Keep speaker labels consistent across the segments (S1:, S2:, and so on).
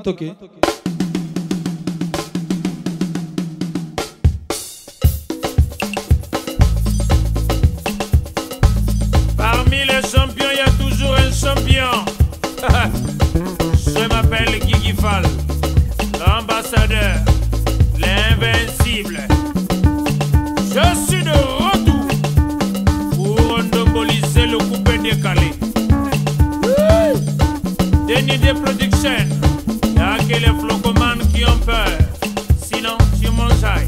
S1: Okay.
S2: Parmi les champions, il y a toujours un champion. Je m'appelle Guigui Fall, l'ambassadeur, l'invincible. Je suis de retour pour endoboliser le coupé décalé. Denis de production. Y'a que les flocomanes qui ont peur. Sinon, tu mangeailles.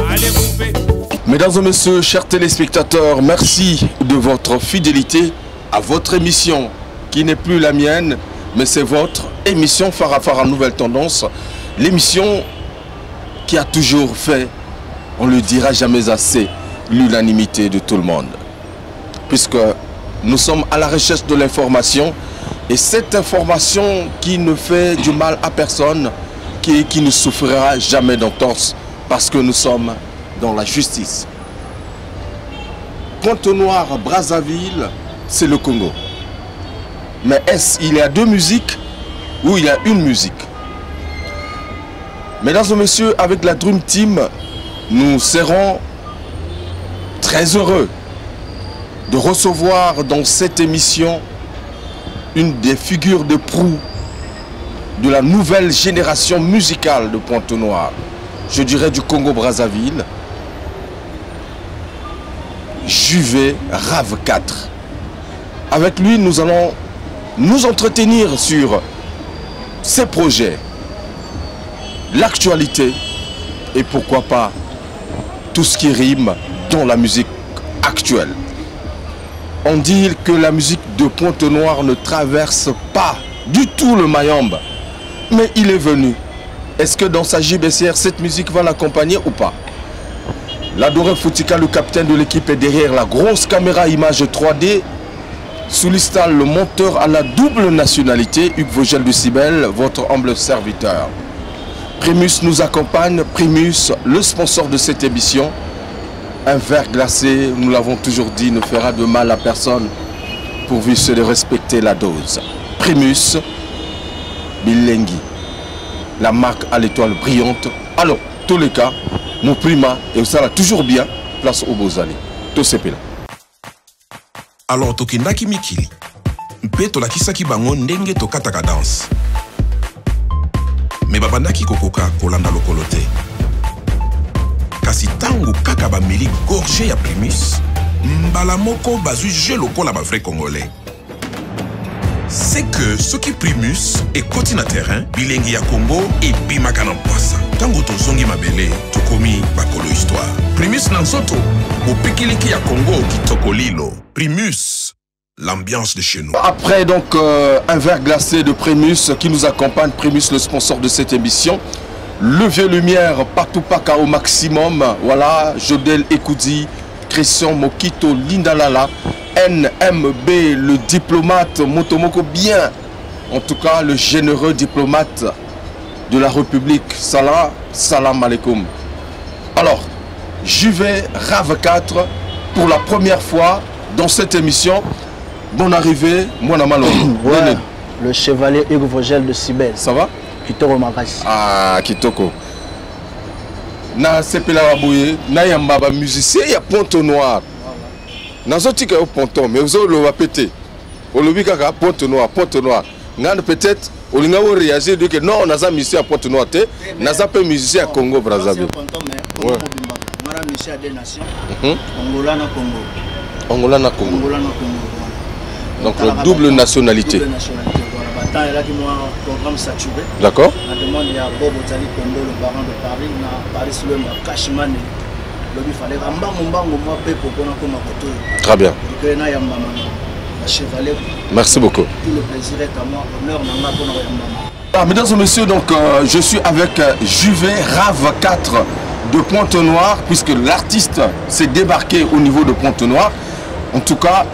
S2: Allez, poupée.
S3: Mesdames et messieurs, chers téléspectateurs, merci de votre fidélité à votre émission, qui n'est plus la mienne, mais c'est votre émission Farafara Nouvelle Tendance. L'émission qui a toujours fait, on ne le dira jamais assez, l'unanimité de tout le monde. Puisque nous sommes à la recherche de l'information, et cette information qui ne fait du mal à personne, qui ne souffrira jamais d'entorse, parce que nous sommes dans la justice. Pointe-Noire, Brazzaville, c'est le Congo. Mais est-ce qu'il y a deux musiques ou il y a une musique? Mesdames et messieurs, avec la Dream Team, nous serons très heureux de recevoir dans cette émission une des figures de proue de la nouvelle génération musicale de Pointe-Noire, je dirais du Congo-Brazzaville, Juvé Rave 4. Avec lui, nous allons nous entretenir sur ses projets, l'actualité et pourquoi pas tout ce qui rime dans la musique actuelle. On dit que la musique de Pointe-Noire ne traverse pas du tout le Mayombe. Mais il est venu. Est-ce que dans sa JBCR, cette musique va l'accompagner ou pas? L'adoré Foutika, le capitaine de l'équipe, est derrière la grosse caméra image 3D. Soulistal, le monteur à la double nationalité, Hugues Vogel de Cibel, votre humble serviteur. Primus nous accompagne. Primus, le sponsor de cette émission. Un verre glacé, nous l'avons toujours dit, ne fera de mal à personne pourvu c'est de respecter la dose. Primus, Bilengi, la marque à l'étoile brillante. Alors, tous les cas, mon prima, et ça va toujours bien, place au Bozali. Tout c'est là.
S4: Alors, tokendaki mikili. Mpe tolakisaki bango ndenge tokataka danse. Me babandaki kokoka kolanda lokolo te. Kasi tango kaka bameli gorgé ya Primus, mbala moko bazui jeu lokola ba vrai congolais. C'est que ce qui Primus est côté na terrain, bilengi ya Congo et bimaka na mpasa. Tango tozongi mabele, tokomi bakolo histoire. Primus nansoto, bopikiliki ya Congo kitoko lilo. Primus, l'ambiance de chez nous.
S3: Après donc un verre glacé de Primus qui nous accompagne, Primus le sponsor de cette émission. Le vieux lumière, partout paka au maximum. Voilà, Jodel Ekoudi, Christian Mokito, Lindalala, NMB, le diplomate, Motomoko bien. En tout cas, le généreux diplomate de la République. Salam, salam alaikum. Alors, Juvé Rave 4 pour la première fois dans cette émission. Bonne arrivée, mon amalo.
S5: Ouais, le chevalier Hugues Vogel de Cibel.
S3: Ça va?
S5: Kitoko Makasi.
S3: Ah, Kitoko. Na sepela wabouye, na yamba musicien, il y a Pointe-Noire. Na zoti ka ponton, mais vous le va péter. On le kaka Pointe-Noire, Pointe-Noire. Ngane peut-être on linga wo réagir de que non, on a ça musicien à Pointe-Noire té, na ça pas musicien à Congo Brazzaville.
S5: Ouais. Mara musicien à des nations. Angola na Congo.
S3: Angola na Congo.
S5: Angola na Congo.
S3: Donc la double nationalité.
S5: Double nationalité. Voilà, là qui moi programme saturé.
S3: D'accord.
S5: La demande il y a Bob Otali Kondo, le baron de Paris, na Paris le Cashman. Il fallait moi
S3: très bien.
S5: Chevalier.
S3: Merci beaucoup.
S5: Tout le plaisir est à moi. Honneur
S3: ah, mesdames et messieurs, donc je suis avec Juvé Rave 4 de Pointe-Noire, puisque l'artiste s'est débarqué au niveau de Pointe-Noire. En tout cas,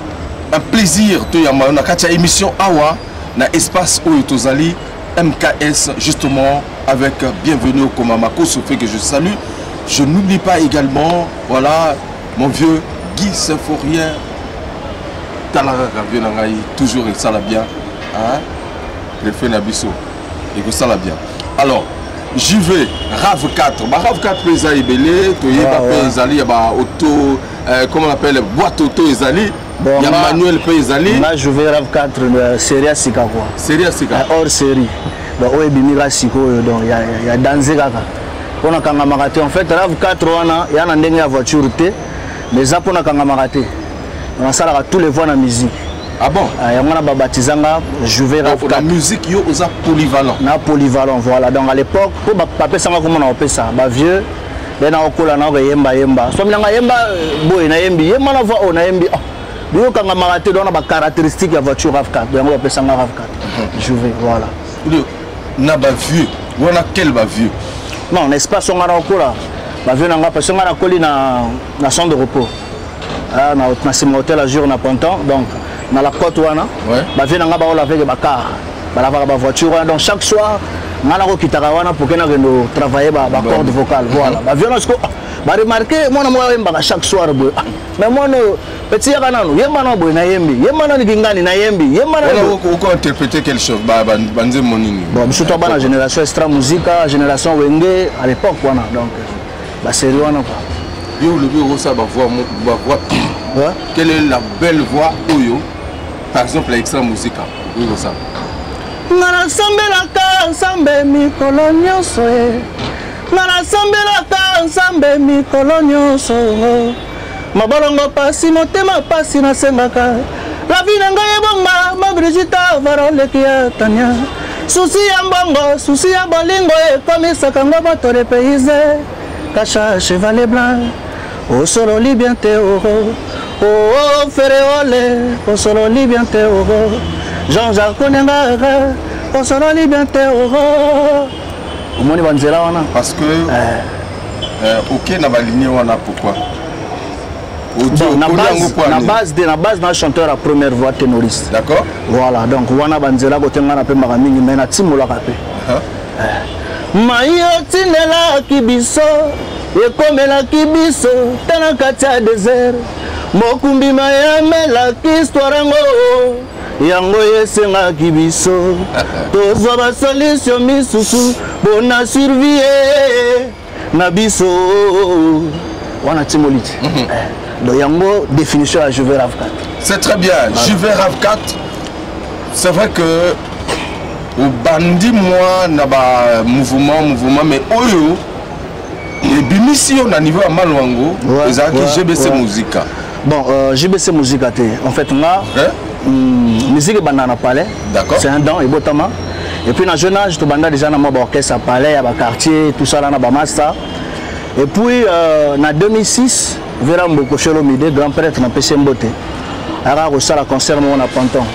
S3: un plaisir. On a une émission Awa, na espace où Tozali, MKS, justement, avec Bienvenue au Komamako, ce fait que je salue. Je n'oublie pas également, voilà, mon vieux Guy Symphorien, talaka vieux nangai toujours et ça la bien hein le fait nabiso et que ça la bien alors j'y vais RAV 4 bah RAV 4 pesa ibelé to yeba pezali ba auto comment on appelle boîte auto ezali il y a Manuel pezali
S5: là je vais RAV 4 série Sika quoi
S3: série Sika
S5: hors série donc o ebimira siko donc il y a danger kaka pona kanga makate en fait RAV 4 wana ya na ndenge ya voiture te mais ça pona kanga makate on a ça tous les voix dans la musique.
S3: Ah bon?
S5: On a baptisé je vais RAV 4.
S3: La musique, yo osa polyvalent.
S5: Na polyvalent, voilà. Donc à l'époque, pour papa ça comment on a fait ça, ba vieux, ben na okola na yemba yemba. So mina yemba boy na yembi, yemba na voix on a yembi. Bio kanga makate donc na caractéristique ya voiture RAV 4. Donc on appelle ça RAV 4. Je vais voilà.
S3: Na ba vieux, on a quel ba vieux?
S5: Non, n'est-ce pas son ngana okola. Ba vieux na nga parce que ngana koli na centre de repos. Ah, na hôtel à jour na Ponton donc dans la côte wana ba vient nga ba ola avec ba car ba la ba voiture donc chaque soir ngana ko kitaka wana pour que na no travailler ba corde vocale voilà ba vient parce que ba remarquer moi na moi yemba chaque soir boy mais moi no petit ya kana no yemba na boy na yembi yemba na ngingani na yembi yemba na
S3: ko interpréter quelque chose ba banze monini
S5: bon surtout ba la génération extra musica génération wenge à l'époque wana donc ba série wana quoi
S3: yo le bureau ça va voir quelle est la belle voix oyo par exemple l'extra musica oui ça
S5: ngana sambelaka nsambe mikolo nyonso ngana sambelaka nsambe mikolo nyonso mabolongo pasi motema pasi nasengaka la vie na ngai ebonga ma Brigitte varoleki ya Tania susi ya mbongo susi ya bolingo ekomisaka ngo bato repayse Cacha chevalet blanc au solo libien te oh Ferreole au solo libien te Jean-Jacques Konenga au solo libien te au moni banzela wana
S3: parce que OK na baligné wana pourquoi
S5: bon, na base na chanteur à première voix ténoriste
S3: d'accord
S5: voilà donc wana banzela kotenga na pe makamingi mais na timolaka pe Mayo tinelaki biso ekomelaki biso tana kati ya désert mokumbi mayamelaki histoire yango yesengaki biso tozwa basolution misusu bona survie na biso wana timoliti donc yango définition ya je vais RAV 4
S3: c'est très bien je vais RAV 4 c'est vrai que au bandi moi na ba mouvement mais oyo et bimisi on a niveau à Malwango ezaki GBC Musica
S5: bon GBC Musica té en fait nga musique banana palais
S3: d'accord
S5: c'est un don et botama et puis dans jeune âge to banda déjà na mo orchestre palais à ba quartier tout ça là na ba master et puis na 2006 vera mboko Chelo Mide grand prêtre na PC Mbote ara ko sala concert mo na Ponton.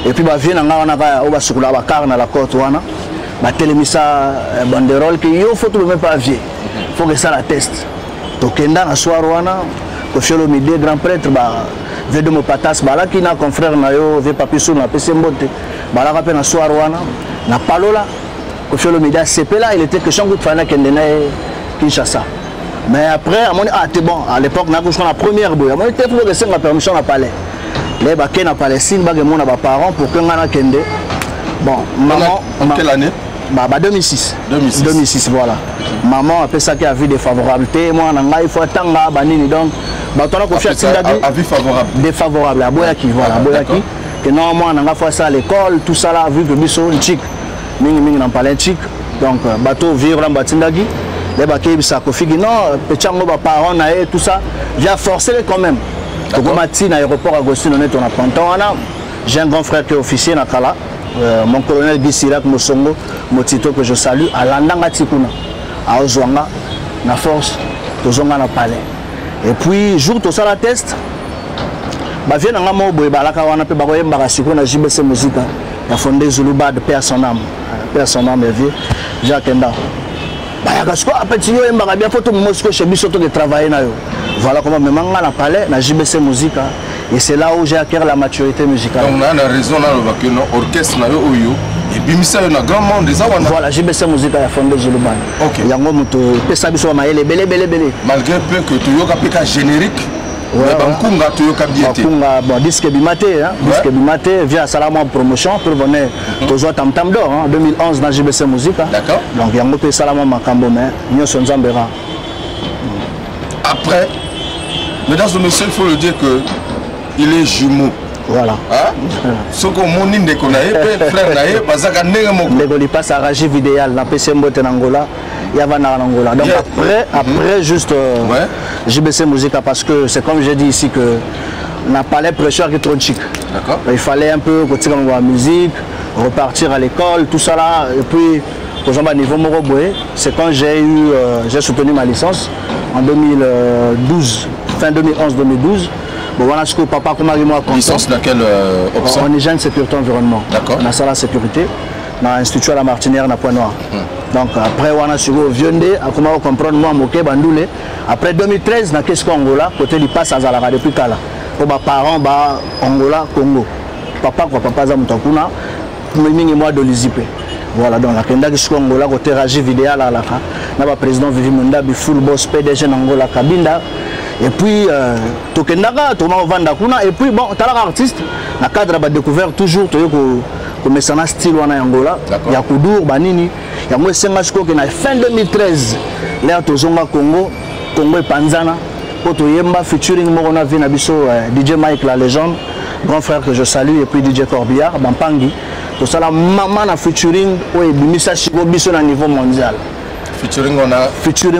S5: Et puis, je viens à la car dans la côte, je télémisa banderole qui il faut tout même pas vieux. Il faut que ça la teste. Donc, dans la soirée, je suis le midi, grand prêtre, je vais de mon patas, là qui n'a qu'un frère, je vais pas plus sur la PC Mbote. Là, je vais la soirée, je vais pas là. Je suis le midi, c'est là, il était question que je faisais Kinshasa. Mais après, c'est bon, à l'époque, on a la première boue. On était pour que la permission à palais. Les baquets na Palestine, mon parents pour que ngana kende. Bon, maman.
S3: En quelle année?
S5: 2006. 2006, voilà. Maman a fait ça qui a vu des favorabilités. Moi, il faut attendre banini donc. On a confiance à
S3: avis favorable.
S5: Défavorable à Boyaki, voilà, Boyaki. Que non, moi, on a fait ça à l'école, tout ça là, vu que biso chic. Mingi n'en parlait chic. Donc, bateau vivre en Batindagi. Les baquets, ça confie non, petit parents tout ça. J'ai forcé quand même. Donc, à l'aéroport Agostino, on a Ponton. J'ai un grand frère qui est officier dans Kala, mon colonel Guy Sirac Mosongo, Motito que je salue, à Landanga Tikuna, à Ozwanga, na force, Tozonga na palais. Et puis, jour tout ça la test, je viens dans mon boy, balaka wana pe bakoye mbakasiko na JBC Musica, il a fondé Zuluba de paix à son âme, vieux, Jacques Enda. Petit yo mbaka bien photo Moscou chez Bisoto de travailler na yo. Voilà comment me manga na palais na JBC Musica et c'est là où j'ai acquis la maturité musicale.
S3: Donc on a raison là que no orchestre na yo oyo et bimisa na grand monde des awana.
S5: Voilà JBC Musica a fondé Zuluban.
S3: OK.
S5: Yango muto pesa biso maele belé.
S3: Malgré peu que tu yoka peka générique mais Bankunga tu yoka biété.
S5: Bankunga bon disque bimaté hein, disque bimaté via Salama promotion pour venir toujours Tam Tam d'or en 2011 dans JBC Musique.
S3: D'accord.
S5: Donc yango pe Salama makambo mais nyoso nzambera.
S3: Après, mesdames et messieurs, il faut le dire que il est jumeau.
S5: Voilà.
S3: Ce qu'on m'a dit, c'est frère naïe, parce que
S5: il passe à Rajiv idéal, dans PC Mbote Angola, il y a Angola. Donc après juste JBC Musique, parce que c'est comme j'ai dit ici que on n'a pas les pressures qui est trop chic.
S3: D'accord.
S5: Il fallait un peu continuer la musique, repartir à l'école, tout ça là, et puis pour exemple à niveau Moroboué, c'est quand j'ai soutenu ma licence en 2012, fin 2011-2012. Bon, voilà ce que papa comme moi
S3: licence dans quelle option?
S5: En hygiène, sécurité, environnement.
S3: D'accord.
S5: On a ça la sécurité. Dans l'Institut à la Martinière, dans Point Noir. Donc après, on a suivi Viondé, à comment comprendre moi, Moké, Bandoulé. Après 2013, dans qu'est-ce qu'Angola, côté il passe à Zalara depuis Kala. Pour mes parents, Angola, Congo. Papa, Zamutakuna, Miming et moi de l'Izipé. Voilà, donc la Kenda qui Angola, côté Rajiv idéal à la Ka. N'a pas président Vivi Munda, full boss PDG Angola, Kabinda. Et puis, Tokendaka, Thomas Vandakuna, et puis, bon, tu as l'artiste, dans le cadre de découvert toujours, tu as un style en Angola, il y a Koudour, Banini, il y a moi, c'est fin 2013, l'air Tozonga Congo, Congo et Panzana, Poto Yemba, featuring Morona Vinabiso, DJ Mike, la légende, grand frère que je salue, et puis DJ Corbillard, Bampangi, tout ça, la maman a featuring, oui, Bimisa Chico, Biso à niveau mondial.
S3: Featuring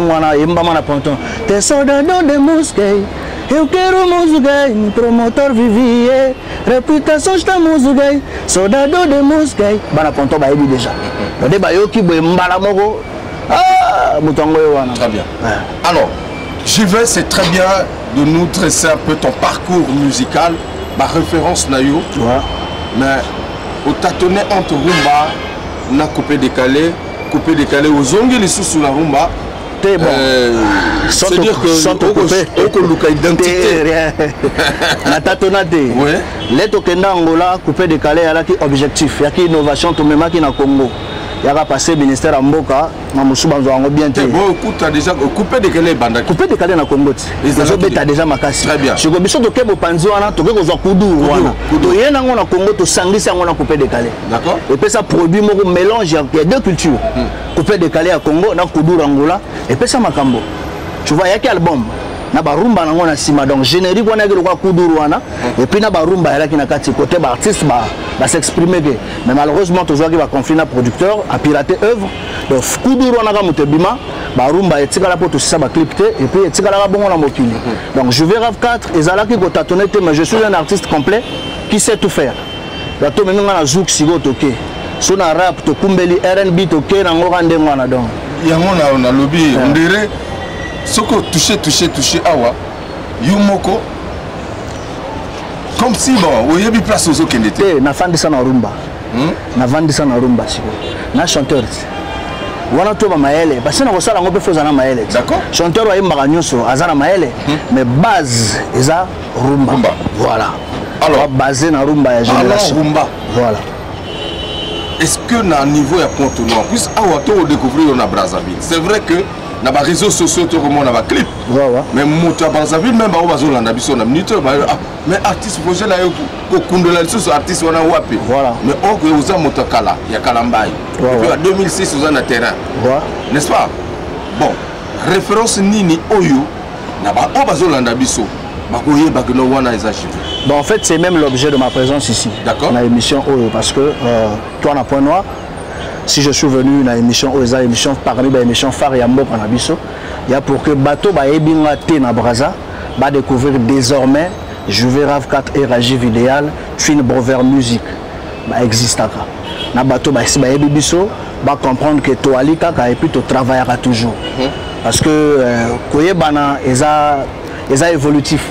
S5: on a Yemba Mana Ponton. T'es soldado de Mouskei, eu quero Mouskei, promoteur Vivier, réputation j'ta Mouskei, soldado de Mouskei. Bana Ponton ba ebi déjà. Le débat yoki boy mbala moko. Ah, mutongo wana.
S3: Très bien. Alors, j'y vais, c'est très bien de nous dresser un peu ton parcours musical, ma référence nayo. Mais au tâtonnet entre rumba, na coupé décalé aux ongles et sous la rumba.
S5: Bon.
S3: C'est-à-dire que au Luka identité.
S5: Oui. Les tokenda Angola coupé décalé à la qui objectif, il y a qui innovation tout même qui na Congo. Il y a passé ministère à Mboka, Mamoussou Banzo en bien té.
S3: Bon, écoute, as déjà coupé décalé banda.
S5: Coupé décalé na Congo. Les autres bêta déjà makasi.
S3: Très bien.
S5: Je go biso to kebo panzo wana to kebo zo kudu wana. To yena ngona Congo to sangisa ngona coupé décalé.
S3: D'accord.
S5: Et puis ça produit moko mélange, il y a deux cultures. Coupé décalé à Congo na kudu Angola et puis ça makambo. Tu vois, il y a quel album na barumba na ngona sima donc générique wana ke kwa kuduru wana et puis na barumba yala ki na kati côté ba artiste ba s'exprimer mais malheureusement toujours qui va confier na producteur à pirater œuvre donc kuduru wana ka mutebima barumba etika la poto ça ba clip et puis etika la bongo na mokili donc je vais Rav 4 ezala ki ko tâtonner mais je suis un artiste complet qui sait tout faire la to menga na zouk sigo toke so na rap to kumbeli R&B toke na ngoka ndengwana donc
S3: yango na lobby on dirait ce que touché awa yumoko comme si bon il y a une place aux autres qui
S5: n'étaient na fandisa na rumba na vandisa na rumba siko na chanteur wana to ba maele parce que na kosala ngope foza na maele
S3: d'accord
S5: chanteur wa yemba nyonso azana maele mais base eza rumba voilà alors basé na rumba ya génération
S3: rumba
S5: voilà.
S3: Est-ce que na niveau ya Pont-Noir plus awa to découvrir na Brazzaville c'est vrai que na ba réseaux sociaux to comme on a ba clip mais moto à Brazzaville même ba bazolanda biso na minute mais artiste projet là ko kundola biso artiste wana wapi
S5: voilà
S3: mais on que uza moto kala ya kalambai depuis en 2006 uza na terrain n'est-ce pas bon référence nini oyo na ba bazolanda biso ba koye ba no wana ezachive.
S5: Bon en fait c'est même l'objet de ma présence ici
S3: d'accord
S5: dans l'émission oyo parce que toi na Point Noir. Si je suis venu dans l'émission OESA, émission parmi les émissions phares et Ambo Panabiso, il y a pour que bateau ba ebinga té na Braza va découvrir désormais je vais Rav 4 et Rajiv idéal Twin Brother Music ba existaka na bateau ba si ba ebibiso ba comprendre que to alika ka et puis to travaillera toujours parce que koyebana eza évolutif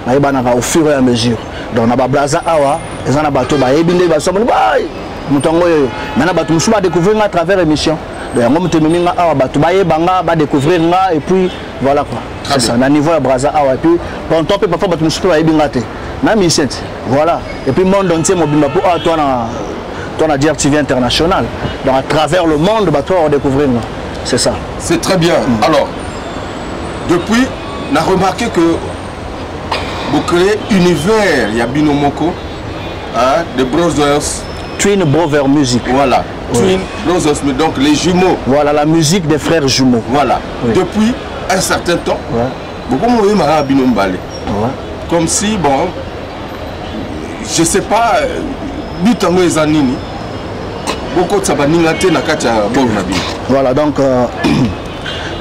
S5: ba yebana au fur et à mesure donc na ba Braza awa eza na bateau ba ebinde ba somoni bye maintenant batu musuba découvrir à travers l'émission donc on me minga awa batu baye banga ba découvrir nga et puis voilà quoi c'est ça na niveau ya Braza awa et puis bon top parfois batu musuba baye bingate na misette voilà et puis monde entier mobimba pour toi na dire TV international donc à travers le monde batu on découvrir nga c'est ça
S3: c'est très bien alors depuis on a remarqué que vous créez univers, il y a Binomoko, hein, de Brothers.
S5: Twin Brothers Music.
S3: Voilà, Twin Brothers, donc les jumeaux.
S5: Voilà, la musique des frères jumeaux.
S3: Voilà, depuis un certain temps, beaucoup m'ont eu à Binombale. Comme si, bon, je sais pas, Butango et Zanini, beaucoup de Sabaningate Nakacha Bonabi.
S5: Voilà, donc,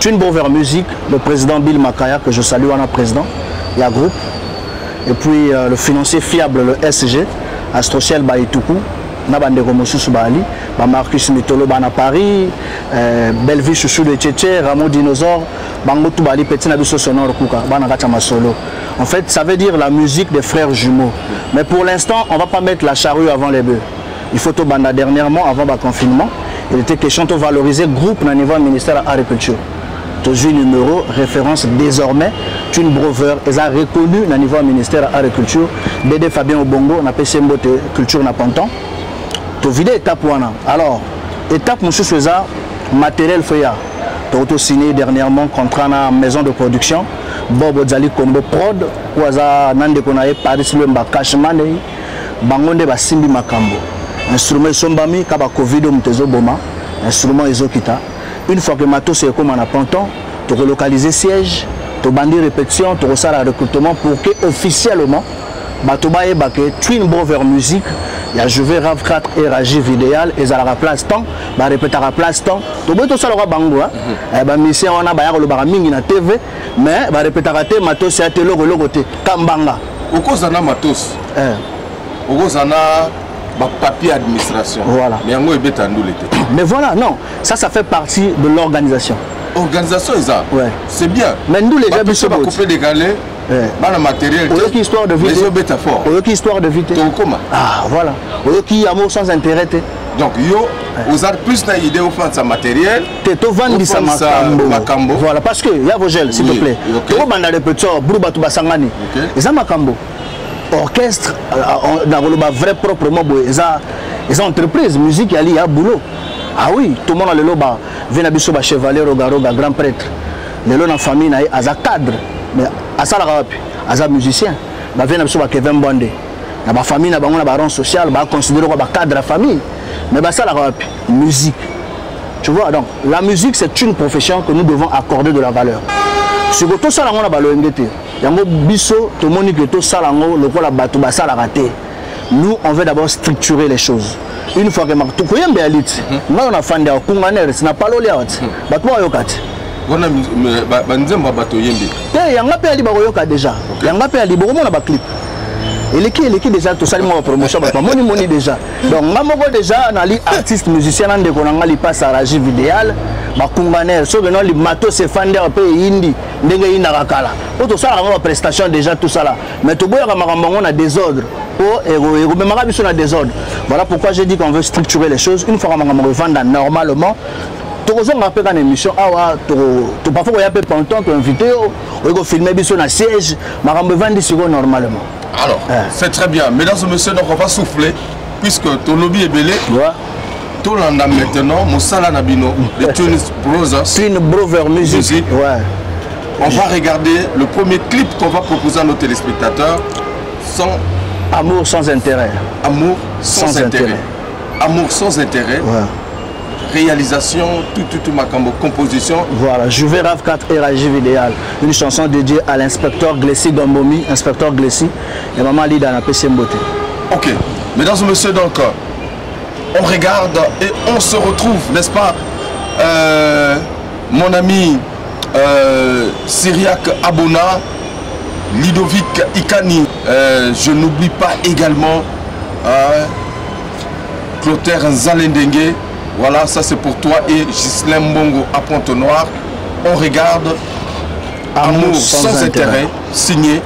S5: Twin Brothers Music, le président Bill Makaya, que je salue, on a président, il y a groupe, et puis le financier fiable, le SG, Astrociel Baïtoukou, Nabande Gomosu Bali, Marcus Mitolo Bana Paris, Belleville Chouchou de Tchétché, Ramon Dinosaure, Bango Toubali, Petit Nabiso Sonore Kouka, Banagachama Solo. En fait, ça veut dire la musique des frères jumeaux. Mais pour l'instant, on ne va pas mettre la charrue avant les bœufs. Il faut tout banda dernièrement, avant le confinement, il était question de valoriser le groupe dans le niveau ministère de l'Agriculture. Toujours numéro, référence désormais, Twin Brothers, ils ont reconnu dans le niveau ministère de l'Agriculture, Dédé Fabien Obongo, on a PCM Culture Napontan. To vide étape wana. Alors, étape monsieur Souza, matériel foya. To signé dernièrement contrat na maison de production. Bobo Zali Combo Prod, Waza Nande Konae Paris Lemba Cashmane, Bangonde Basimbi Makambo. Instrument Sombami, Kaba Covid Mtezo Boma, instrument Ezokita. Une fois que matos est comme en appontant, tu relocaliser siège, tu bandir répétition, tu reçois le recrutement pour que officiellement, Batoba et Baké, Twin Brothers Music, il y a Juve Rav 4 et Rajiv Idéal, et à la place temps, bah répéter à la place temps. Tu vois tout ça le roi Bango, eh ben mission on a bah le baramingi na TV, mais bah répéter à la matos c'est à te logo logoté, Kambanga.
S3: Au cause d'ana matos, au cause d'ana papier administration. Voilà.
S5: Mais voilà, non, ça fait partie de l'organisation.
S3: Organisation, ça.
S5: Ouais.
S3: C'est bien.
S5: Mais nous les gens
S3: qui sont coupés décalés. Dans le matériel,
S5: qui histoire de vite. Qui histoire de vite. Ah voilà. Qui amour sans intérêt.
S3: Donc yo, vous avez plus d'idées au fond de sa matériel.
S5: Tu te vends ça Makambo. Voilà parce que il y a vos gels s'il te plaît. Tu vas dans les petits Brouba tu basangani. Et ça Makambo. Orchestre dans le vrai proprement les entreprises musique il y a boulot. Ah oui, tout le monde a le loba. Venabiso ba chevalier Rogaroga grand prêtre. Le lot dans famille na a cadre. Mais à ça la musicien, bah vient absolument Kevin Bondé. Dans ma famille, na bango na baron social, bah considéré comme cadre de la famille. Mais bah ça la musique. Tu vois donc la musique c'est une profession que nous devons accorder de la valeur. Si tout ça la on a balo ngete. Yango biso to moni que tout ça la ngo le ko la bato ba ça la raté. Nous on veut d'abord structurer les choses. Une fois que marto ko yembe alit. Moi on a fandé au kunganer, c'est na palo liat. Bato yokati.
S3: On a banzemba bato yembe.
S5: Yanga pe ali bakoyoka déjà. Yanga pe ali boko mona ba clip. Eleki déjà to sali mo promotion ba moni déjà. Donc ngamoko déjà na li artiste musicien nande ko nanga li passe à Rajiv Idéal ba kunganer so que non li mato se fander pe indi ndenge ina kakala. Po to sala ngoma prestation déjà tout ça là. Mais to boya makambo on a désordre. Po ego mais maka biso na désordre. Voilà pourquoi j'ai dit qu'on veut structurer les choses une fois makambo vendre normalement. On a fait une émission, tu parfois il y a peu longtemps tu invité, on va filmer sur un siège, mais on va vendre sur normalement.
S3: Alors, c'est très bien. Mesdames et messieurs, donc on va souffler, puisque ton lobby est belé. Tout le monde maintenant, Moussala Nabino, les Twin Brothers.
S5: Twin Brothers Music. Ouais.
S3: On va regarder le premier clip qu'on va proposer à nos téléspectateurs.
S5: Amour sans intérêt.
S3: Amour sans intérêt. Amour sans intérêt. Ouais. Réalisation, tout Makambo, composition. Voilà,
S5: Juve Rav 4 et Rajiv Idéal. Une chanson dédiée à l'inspecteur Glessi Gombomi, inspecteur Glessi, et maman Lida na PC Mbote.
S3: Ok, mesdames et messieurs, donc, on regarde et on se retrouve, n'est-ce pas, mon ami Syriac Abona, Ludovic Ikani, je n'oublie pas également Clotaire Nzalendengue. Voilà, ça c'est pour toi et Ghislain Mbongo à Pointe-Noire. On regarde Amour sans intérêt, signé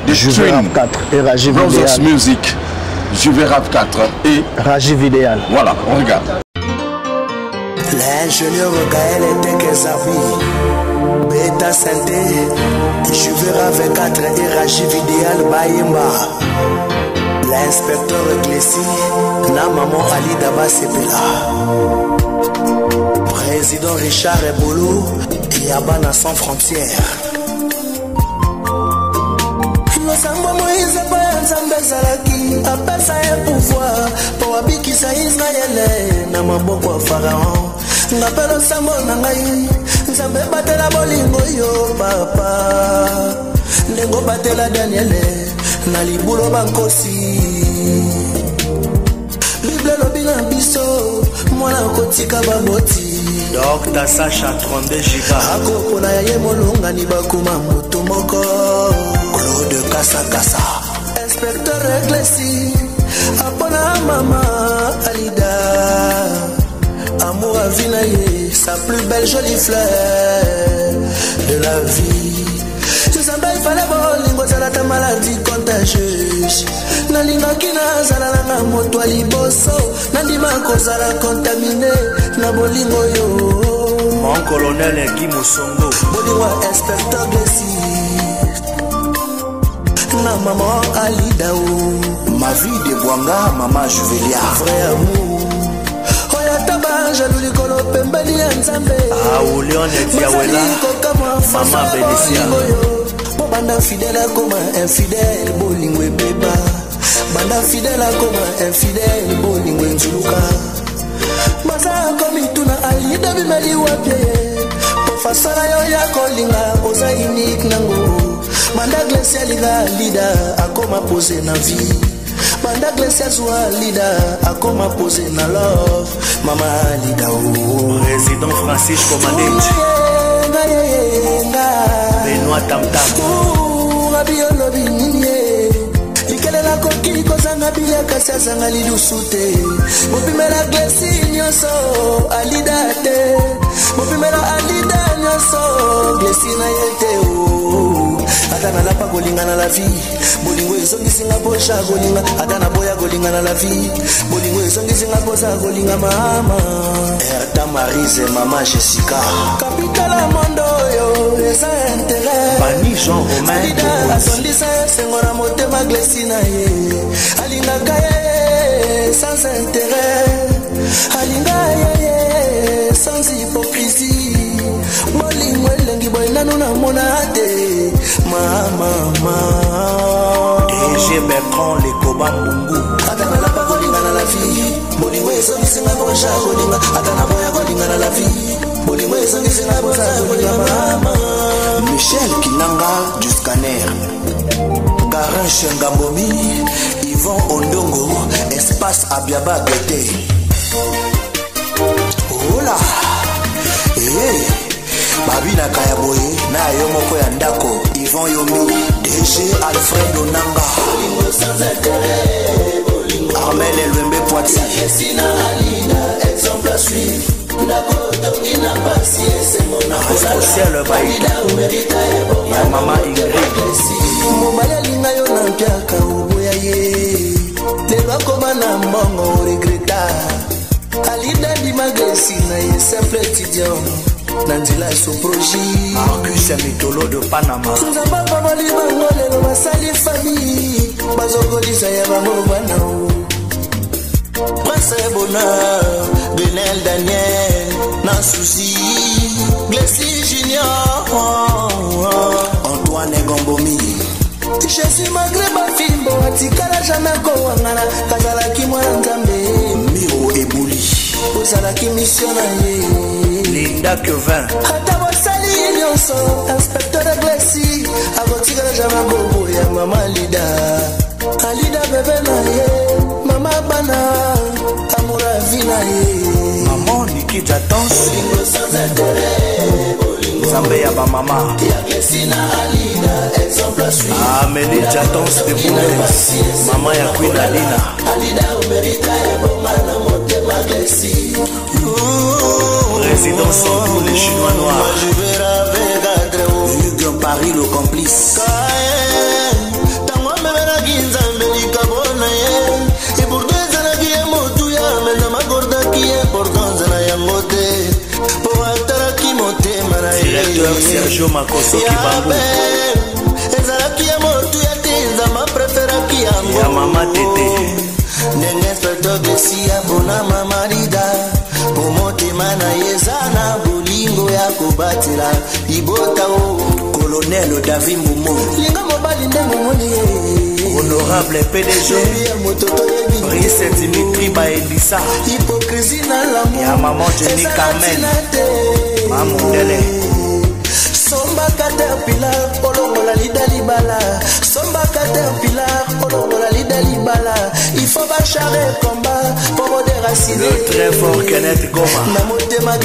S3: de Twin
S5: 4 et Rajiv
S3: Brothers Music, Juve Rav 4 et
S5: Rajiv Idéal.
S3: Voilà, on regarde.
S1: L'ingénieur Gaël était Kezabi, Beta Santé, Juve Rav 4 et Rajiv Idéal Bayemba. L'inspecteur Glessi, na maman Ali Daba Sepela. Président Richard Ebolo, Yabana sans frontières. Losambo Moïse pa ya Nzambe ezalaki apesa ye pouvoir po abikisa Israele na maboko ya Pharaon. Ngape losambo na ngai Nzambe batela bolingo yo papa ndengo batela Daniele na libulo bankosi. Bible lobi na biso mwana kotika baboti
S5: Dr. Sacha 32 giga
S1: akopona ya ye molonga ni bakuma moto moko Claude Kasakasa inspecteur Eglesi apona mama Alida amour à vie sa plus belle jolie fleur de la vie. Il fallait bolingo zala ta maladie contagieuse. Nalinga kina zala na moto liboso. Nandima ko zala contaminé na bolingo yo.
S5: Mon colonel Guy Mosongo.
S1: Bolingo inspecteur Glessi. Na maman Alida o. Ma vie de Bwanga, maman Juvelia. Vrai amour. Oya taba jaluli kolo pembeli ya Nzambe.
S5: Ah o Leon Etiawela. Maman Benicia.
S1: Banda fidèle comme infidèle, bolingo et beba. Banda fidèle comme infidèle, bolingo et nzuluka. Baza comme ituna alida bimeli wapye. Pofa sala yo ya kolinga, oza unique nango. Banda Glessia liga lida, akoma pose na vie. Banda Glessia zwa lida, akoma pose na love. Mama lida o.
S5: Président Francis Commandant. Benoît Tamtam
S1: Rabiolo binye Likele la koki kozanga bilia kasi azanga lilusute Mopimela Glessi nyoso Alida te Mopimela Alida nyoso Glessi na yete o Atana lapa golinga na la vie Bolingo ezongi singa posha golinga Atana boya golinga na la vie Bolingo ezongi singa posha golinga mama Erta Marise mama Jessica Capitala mondo yo esa intérêt
S5: Bani Jean Romain
S1: Alida asondisa sengo na motema Glessi na ye Alinga kaye sans intérêt Alinga ye sans hypocrisie Bolingo elengi boy nanu na mona te Mama
S5: DG Bertrand le Koba Mbungu
S1: Atana la golinga na la vie Bolingo ezongi singa posha golinga Atana boya golinga na la vie Bolingo ezongi singa posha golinga mama Michel Kinanga du Scanner Garin Shengambomi Yvon Ondongo Espace Abiaba Gete Ola Babina Kayaboye na yomoko ya ndako Yvon Yomi DG Alfred Onanga Armel Elwembe Poiti exemple à suivre
S5: Social Baïda Ya Mama Ingrid
S1: Mobala linga yo na mpiaka uboya ye Lelo akoma na mbongo regreta Alida di Glessi na ye simple étudiant Nandila son projet
S5: Marcus Mitolo de Panama
S1: Nzamba babali bango lelo basali famille Bazokolisa ya bango bana Prince Bonheur Benel Daniel Nansouzi Glessi Junior Antoine Gombomi Jésus malgré bafimbo atikala jamais kowangana kazalaki mwana Nzambe Miro Ebuli ozalaki mission na ye
S5: Linda Kevin
S1: ata bosali nyonso inspecteur Glessi akotikala jamais gobo ya mama Alida Alida bebe na ye mama bana amura vi na ye
S5: maman Nikita Tons Zambé ya ba mama Amélie Jatons de Boulez Maman ya Queen Alina Président Sandou les Chinois noirs
S1: Hugues Paris le complice
S5: Directeur Sergio Makoso Kibambu Ya Mama Tete
S1: Ndenge inspecteur Glessi ya bona mama Lida Pomotema na yezana bolingo ya kobatela Ibota o Colonel David Momo linga mobali ndengo moni honorable PDG Brice Dimitri Baelisa hypocrisie na l'amour ya maman Jenny Carmen Mamondele Somba Caterpillar Olongola Lidali Bala Somba Caterpillar Olongola Lidali Bala il faut bacharrer combat pour me déraciner le très fort Kenneth Goma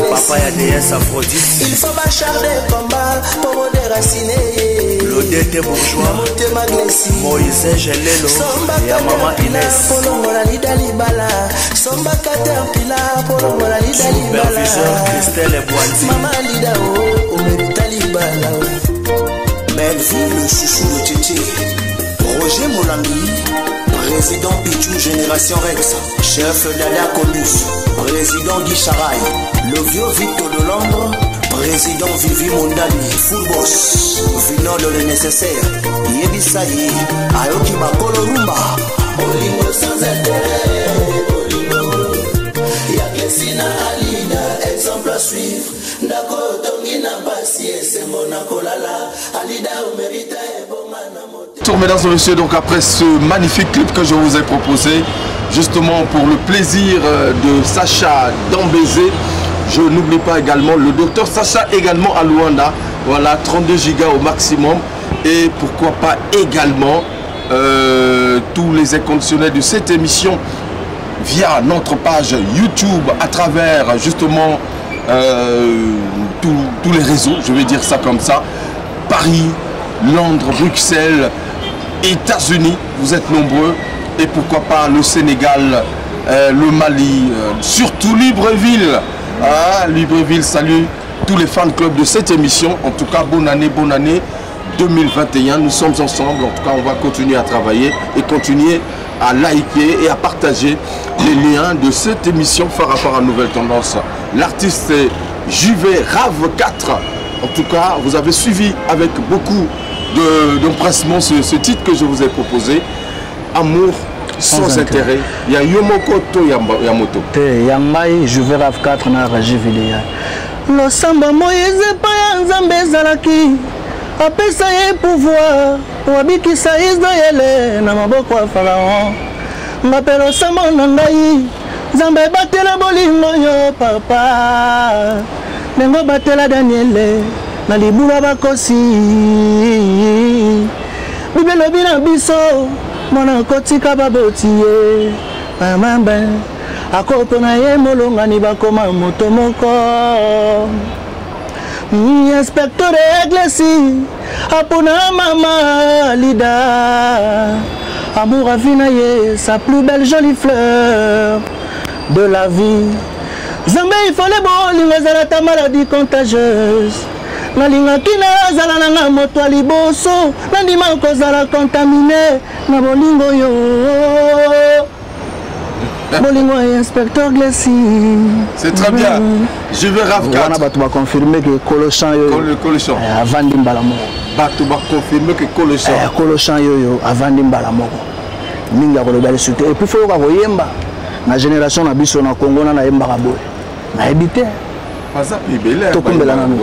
S1: Papa ya DS Aphrodite il faut bacharrer combat pour me déraciner l'odete bourgeois Moïse Gelelo ya maman Inès Olongola Lidali Bala Somba Caterpillar Olongola Lidali Bala superviseur Christelle Boanzi Maman Lida o Omeritali Belleville, le chouchou de Tchétché Roger Molambi président Pichou Génération Rex chef Dada Colus président Guy Charaï le vieux Victor de Londres président Vivi Mondali full boss Vino de le nécessaire Yebisaï Ayoki Makolo Rumba Olingo sans intérêt Olingo Yaglesina Alina exemple à suivre
S3: Mesdames et messieurs, donc après ce magnifique clip que je vous ai proposé, justement pour le plaisir de Sacha Dambézé, je n'oublie pas également le docteur Sacha également à Luanda, voilà 32 gigas au maximum, et pourquoi pas également tous les inconditionnels de cette émission via notre page YouTube à travers justement tous les réseaux, je vais dire ça comme ça, Paris, Londres, Bruxelles, États-Unis, vous êtes nombreux, et pourquoi pas le Sénégal, le Mali, surtout Libreville. Libreville, salut tous les fan clubs de cette émission. En tout cas, bonne année 2021. Nous sommes ensemble, en tout cas on va continuer à travailler et continuer à liker et à partager les liens de cette émission par rapport à Nouvelle Tendance. L'artiste est Juvé Rave 4. En tout cas, vous avez suivi avec beaucoup d'empressement ce titre que je vous ai proposé. Amour sans intérêt. Il y a Yomoko to Yamoto.
S5: Yangai, Juvé Rave 4 na Raji Vidéa. Lo samba Moïse pa Nzambe zalaki. Apesa ye pouvoir. Wabikisa Israël na maboko ya Pharaon. Mapelo samba na ngai. Nzambe batela bolingo yo papa. Nengo batela Daniele na libula bakosi. Bibelo bina biso mona kotika babotiye. Mamamba akopo na ye molonga ni bakoma moto moko. Inspecteur Eglesi apona mama Lida. Amour a vinaye sa plus belle jolie fleur de la vie. Zambé il faut les bolingo zala ta maladie contagieuse. Nalinga kina zala nanga moto liboso. Nandima ko zala contaminé na bolingo yo. Bolingo inspecteur Glessi.
S3: C'est très bien. Je vais Rave 4.
S5: On va confirmer que Colochan yo.
S3: Colochan.
S5: Avant d'imbalamo.
S3: Bato va confirmer que Colochan.
S5: Colochan yo avant d'imbalamo. Minga ko le bel soute. Et puis faut ko yemba. Na génération na biso na Congo na yemba ka boy. Na habité.
S3: Pas ça bibélé.
S5: Tokumbela nan.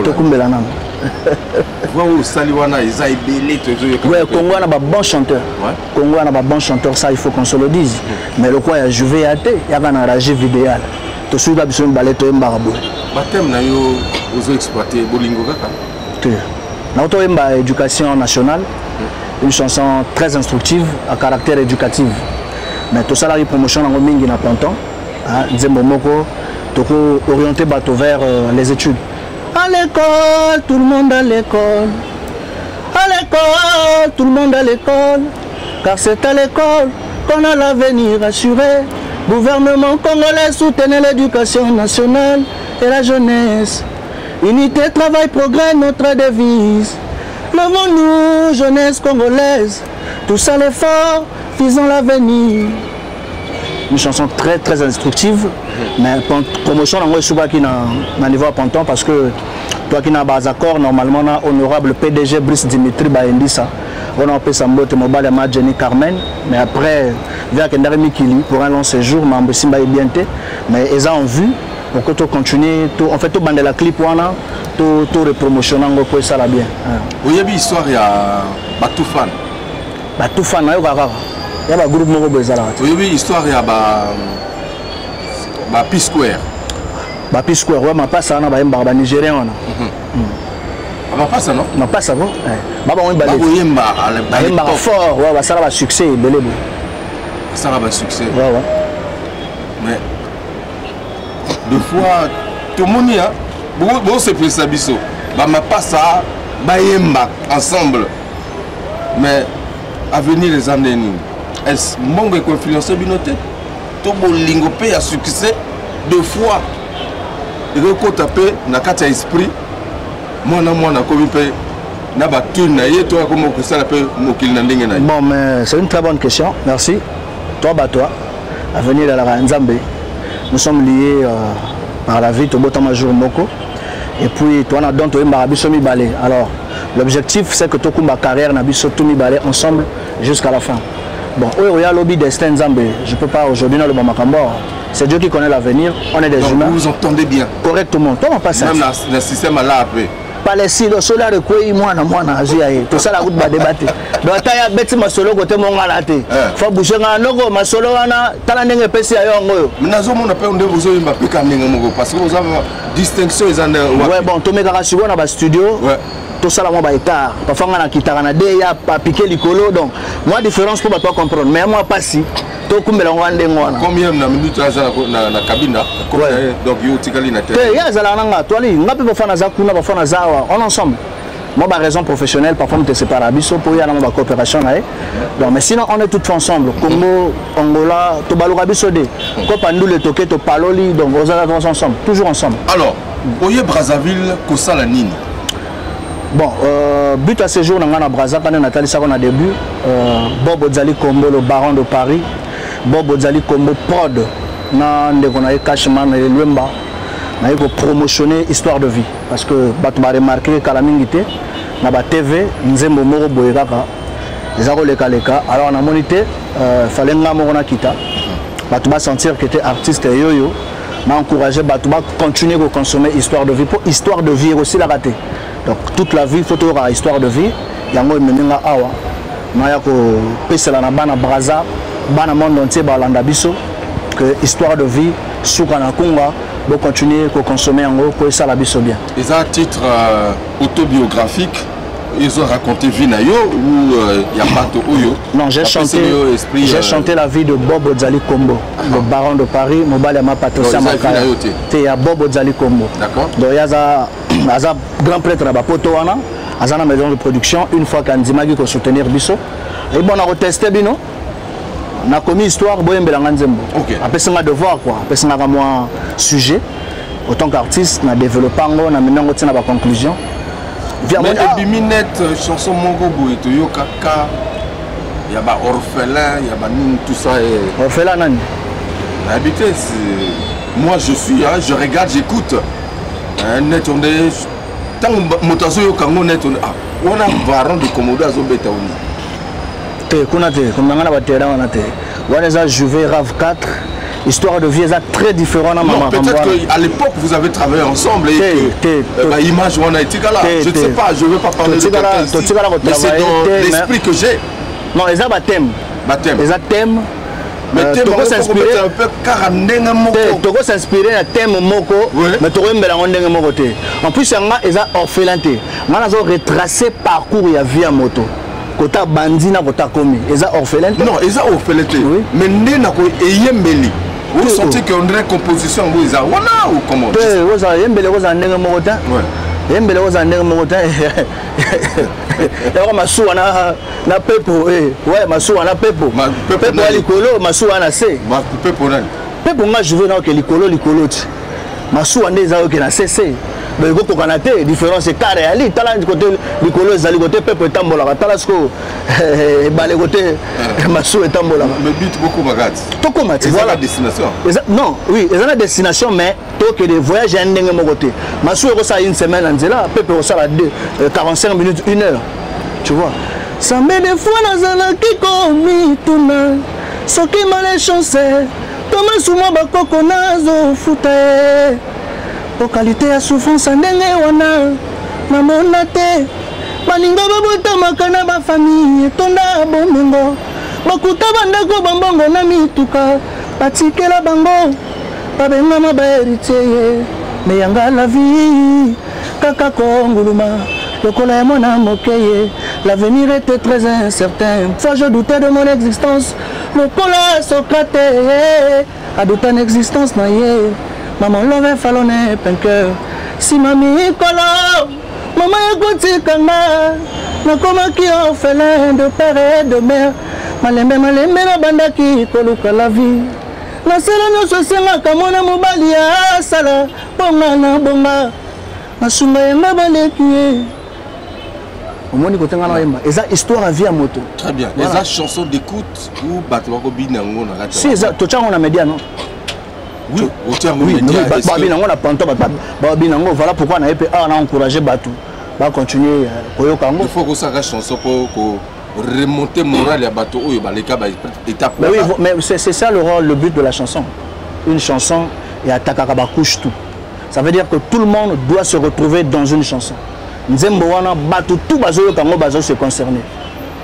S3: Wow, Saliwana, ils ont ébélé.
S5: Ouais, Congo a un bon chanteur. Congo a un bon chanteur, ça il faut qu'on se le dise. Mais le quoi, il y a Juvé Até, il y a un ragé vidéal. Tout ce qui a besoin de balai, tu es mbarabou.
S3: Baptême, vous exploité Bolingo Kaka.
S5: Notre éducation nationale, une chanson très instructive, à caractère éducatif. Mais tout ça, la promotion en Mingi n'a pas longtemps. Nzembo Moko, orienté vers les études. À l'école, tout le monde à l'école. À l'école, tout le monde à l'école. Car c'est à l'école qu'on a l'avenir assuré. Gouvernement congolais soutenez l'éducation nationale et la jeunesse. Unité, travail, progrès, notre devise. Levons-nous, jeunesse congolaise. Tous à l'effort, faisons l'avenir. Une chanson très très instructive, mais promotion on est qui n'a niveau à Panton parce que toi qui n'as pas d'accord normalement on a honorable PDG Brice Dimitri Baendisa, on a appelé sa mbote mobile à Jenny Carmen, mais après vers Kendari Mikili pour un long séjour, mais ils ont vu pour que tu continues, en fait, tu bandes la clip, tu repromotionnes pour ça bien.
S3: Il y a une histoire, il y a Batoufan.
S5: Batoufan, il y a un groupe de Bezala.
S3: Il y a une histoire, il y a P-Square.
S5: P-Square, oui, je passe ça, il y a un Nigérien.
S3: Ma passe non?
S5: Ma passe avant. Baba on balé. Baba fort, ouais, ça va succès, belé.
S3: Ça va succès.
S5: Ouais ouais.
S3: Mais deux fois tout le monde hein. Bon c'est plus ça biso. Bah ma passe ça, bayemba ensemble. Mais à venir les années est-ce manque de influencer binoté? Tout bolingo paye à succès deux fois. Et que quand tapé na carte esprit bon
S5: mais c'est une très bonne question, merci. Toi, à venir à la Nzambe, nous sommes liés par la vie de Botamajou Moko. Et puis, toi, tu es balé. Alors, l'objectif, c'est que tu aies ma carrière, tu balé ensemble jusqu'à la fin. Bon, il y a le lobby destin Nzambe. Je ne peux pas aujourd'hui dans le Bamakambo. C'est Dieu qui connaît l'avenir. On est des humains.
S3: Vous vous entendez bien.
S5: Correctement. Toi, pas ça.
S3: Même le système là après.
S5: Palestine, solaire de quoi moi tout ça la route va débattre. Donc il y a ma solo côté mon galaté. Faut bouger un logo ma solo ana talandenge pesi ayo ngo.
S3: Nazo mon appel on besoin de m'appeler quand même parce que vous avez distinction ils en
S5: ouais bon to meka kasiko na ba studio. Ouais. Tout ça là moi ba état. Parfois on a kitara na de ya pas piquer likolo donc moi différence pour pas comprendre mais moi pas si.
S3: Combien de minutes dans la cabine donc you tikali na tête.
S5: Ya zala nanga toali ngapi bafana za kuna bafana za on ensemble. Moi par raison professionnelle parfois me séparer biso pour y aller dans la coopération là. Donc mais sinon on est tous ensemble Congo, Angola, to baloka biso de. Ko pandu le toke to paloli donc on est ensemble, toujours ensemble.
S3: Alors, Oye Brazzaville ko sala nini?
S5: Bon, but à ce jour na Brazza quand Nathalie ça on a début Bob Ozali Combo le baron de Paris. Bob Ozali Combo prod na ndeko na Cashman et Lwemba na ko promotionner histoire de vie parce que batu ba remarquer kala mingité na ba TV nzembo moko boye kaka ezako leka leka alors na monité fallait nga moko na kita batu ba sentir que était artiste yoyo m'a encourager batu ba continuer à consommer histoire de vie pour histoire de vie aussi la rater donc toute la vie photo ra histoire de vie yango menenga awa na ya ko pesela na bana Brazza bana monde entier balanda biso que histoire de vie soukana kunga pour continuer à consommer en gros pour ça la biso bien.
S3: Ils ont un titre autobiographique, ils ont raconté vie nayo ou il y a pas de oyo.
S5: Non, j'ai chanté la vie de Bob Ozali Combo, le baron de Paris, Mobile ma patrocination Makaya. Il y a Bob Ozali Combo.
S3: D'accord.
S5: Donc il y a un grand prêtre là-bas Potoana, à la maison de production une fois qu'Andimagi ko soutenir biso. Et bon on a retesté bino. On a commis histoire boyembelanga nzembo. Après c'est un devoir quoi. Après c'est un sujet autant qu'artiste na développé ngo na maintenant on a conclusion.
S3: Mais biminette chanson mongo boito yo kaka il y a ba orphelin, il y a ba tout ça et
S5: orphelin nani.
S3: Habité moi je suis je regarde, j'écoute. Net on est tant motazo yo kango net on on a varan de commodo azobeta oni.
S5: Comme on a Juvé Rave 4, histoire de vie est très différente.
S3: Peut-être qu'à l'époque vous avez travaillé ensemble et que l'image on a été là. Je ne sais pas, je ne veux pas parler de quelqu'un, mais c'est dans l'esprit que j'ai.
S5: Non, ils ont un thème. Ils ont un thème.
S3: Mais tu peux s'inspirer un peu car
S5: tu peux s'inspirer un thème moko mais tu peux en plus ils ont orphelin. Ils ont retracé parcours il y a vie à moto. Kota bandina kota komi eza orphelin
S3: non eza orphelin oui. Mais ndena ko eyembeli vous sentez qu'on dirait composition vous eza wana ou comment
S5: vous ça yembeli vous en ndenge moko ta yembeli vous en ndenge moko ta ya masu na pepo ouais masu na pepo pepo likolo masu na se
S3: pepo nani
S5: pepo nga je veux na que likolo ti masu ande za que na cc. Mais il y a une différence, c'est carré. Il y a un côté du côté peuple tambola, il y a côté massou et tambola.
S3: Mais but beaucoup magat.
S5: Tout comme tu vois la
S3: destination.
S5: Non, oui, il y a une destination, mais tout que des voyages à un côté. Massou est une semaine en Zéla, peuple est 45 minutes, 1 heure. Tu vois. Ça met des fois dans un qui commis tout le monde. Ce qui m'a les chanceux. Thomas Souma bakoko nazo futa e po qualité ya souffrance ndenge wana na monate baninga babota makana ba famille tonda bomengo bakuta bandako bambongo na mituka batikela bango babengama ba héritier mais yanga la vie kaka konguluma lokola ya mona mokeye l'avenir était très incertain fois je doutais de mon existence lokola Socrate a douté en existence na ye maman love falone penker si mami kolo maman ekotikanga nakomaki orphelin de père et de mère malembe na bandaki koluka la vie nasala nyonso esengaka mwana mobali ya asala bonga na bonga nasunga yenga baleki ye omoni kotenga na yemba eza histoire à vie à moto.
S3: Très bien. Les chansons d'écoute ou batwako binango na kati.
S5: Si eza tochango na média non.
S3: Oui, autant média.
S5: Ba binango na panto ba binango voilà pourquoi na EP a encourager batu ba continuer koyoka ngo.
S3: Il faut que ça chanson pour remonter moral ya bato oyo baleka ba étape.
S5: Oui, mais c'est ça le rôle, le but de la chanson. Une chanson et attaquer ba couche tout. Ça veut dire que tout le monde doit se retrouver dans une chanson. Nzembo wana bato tout bazoyo kango bazo se concerner.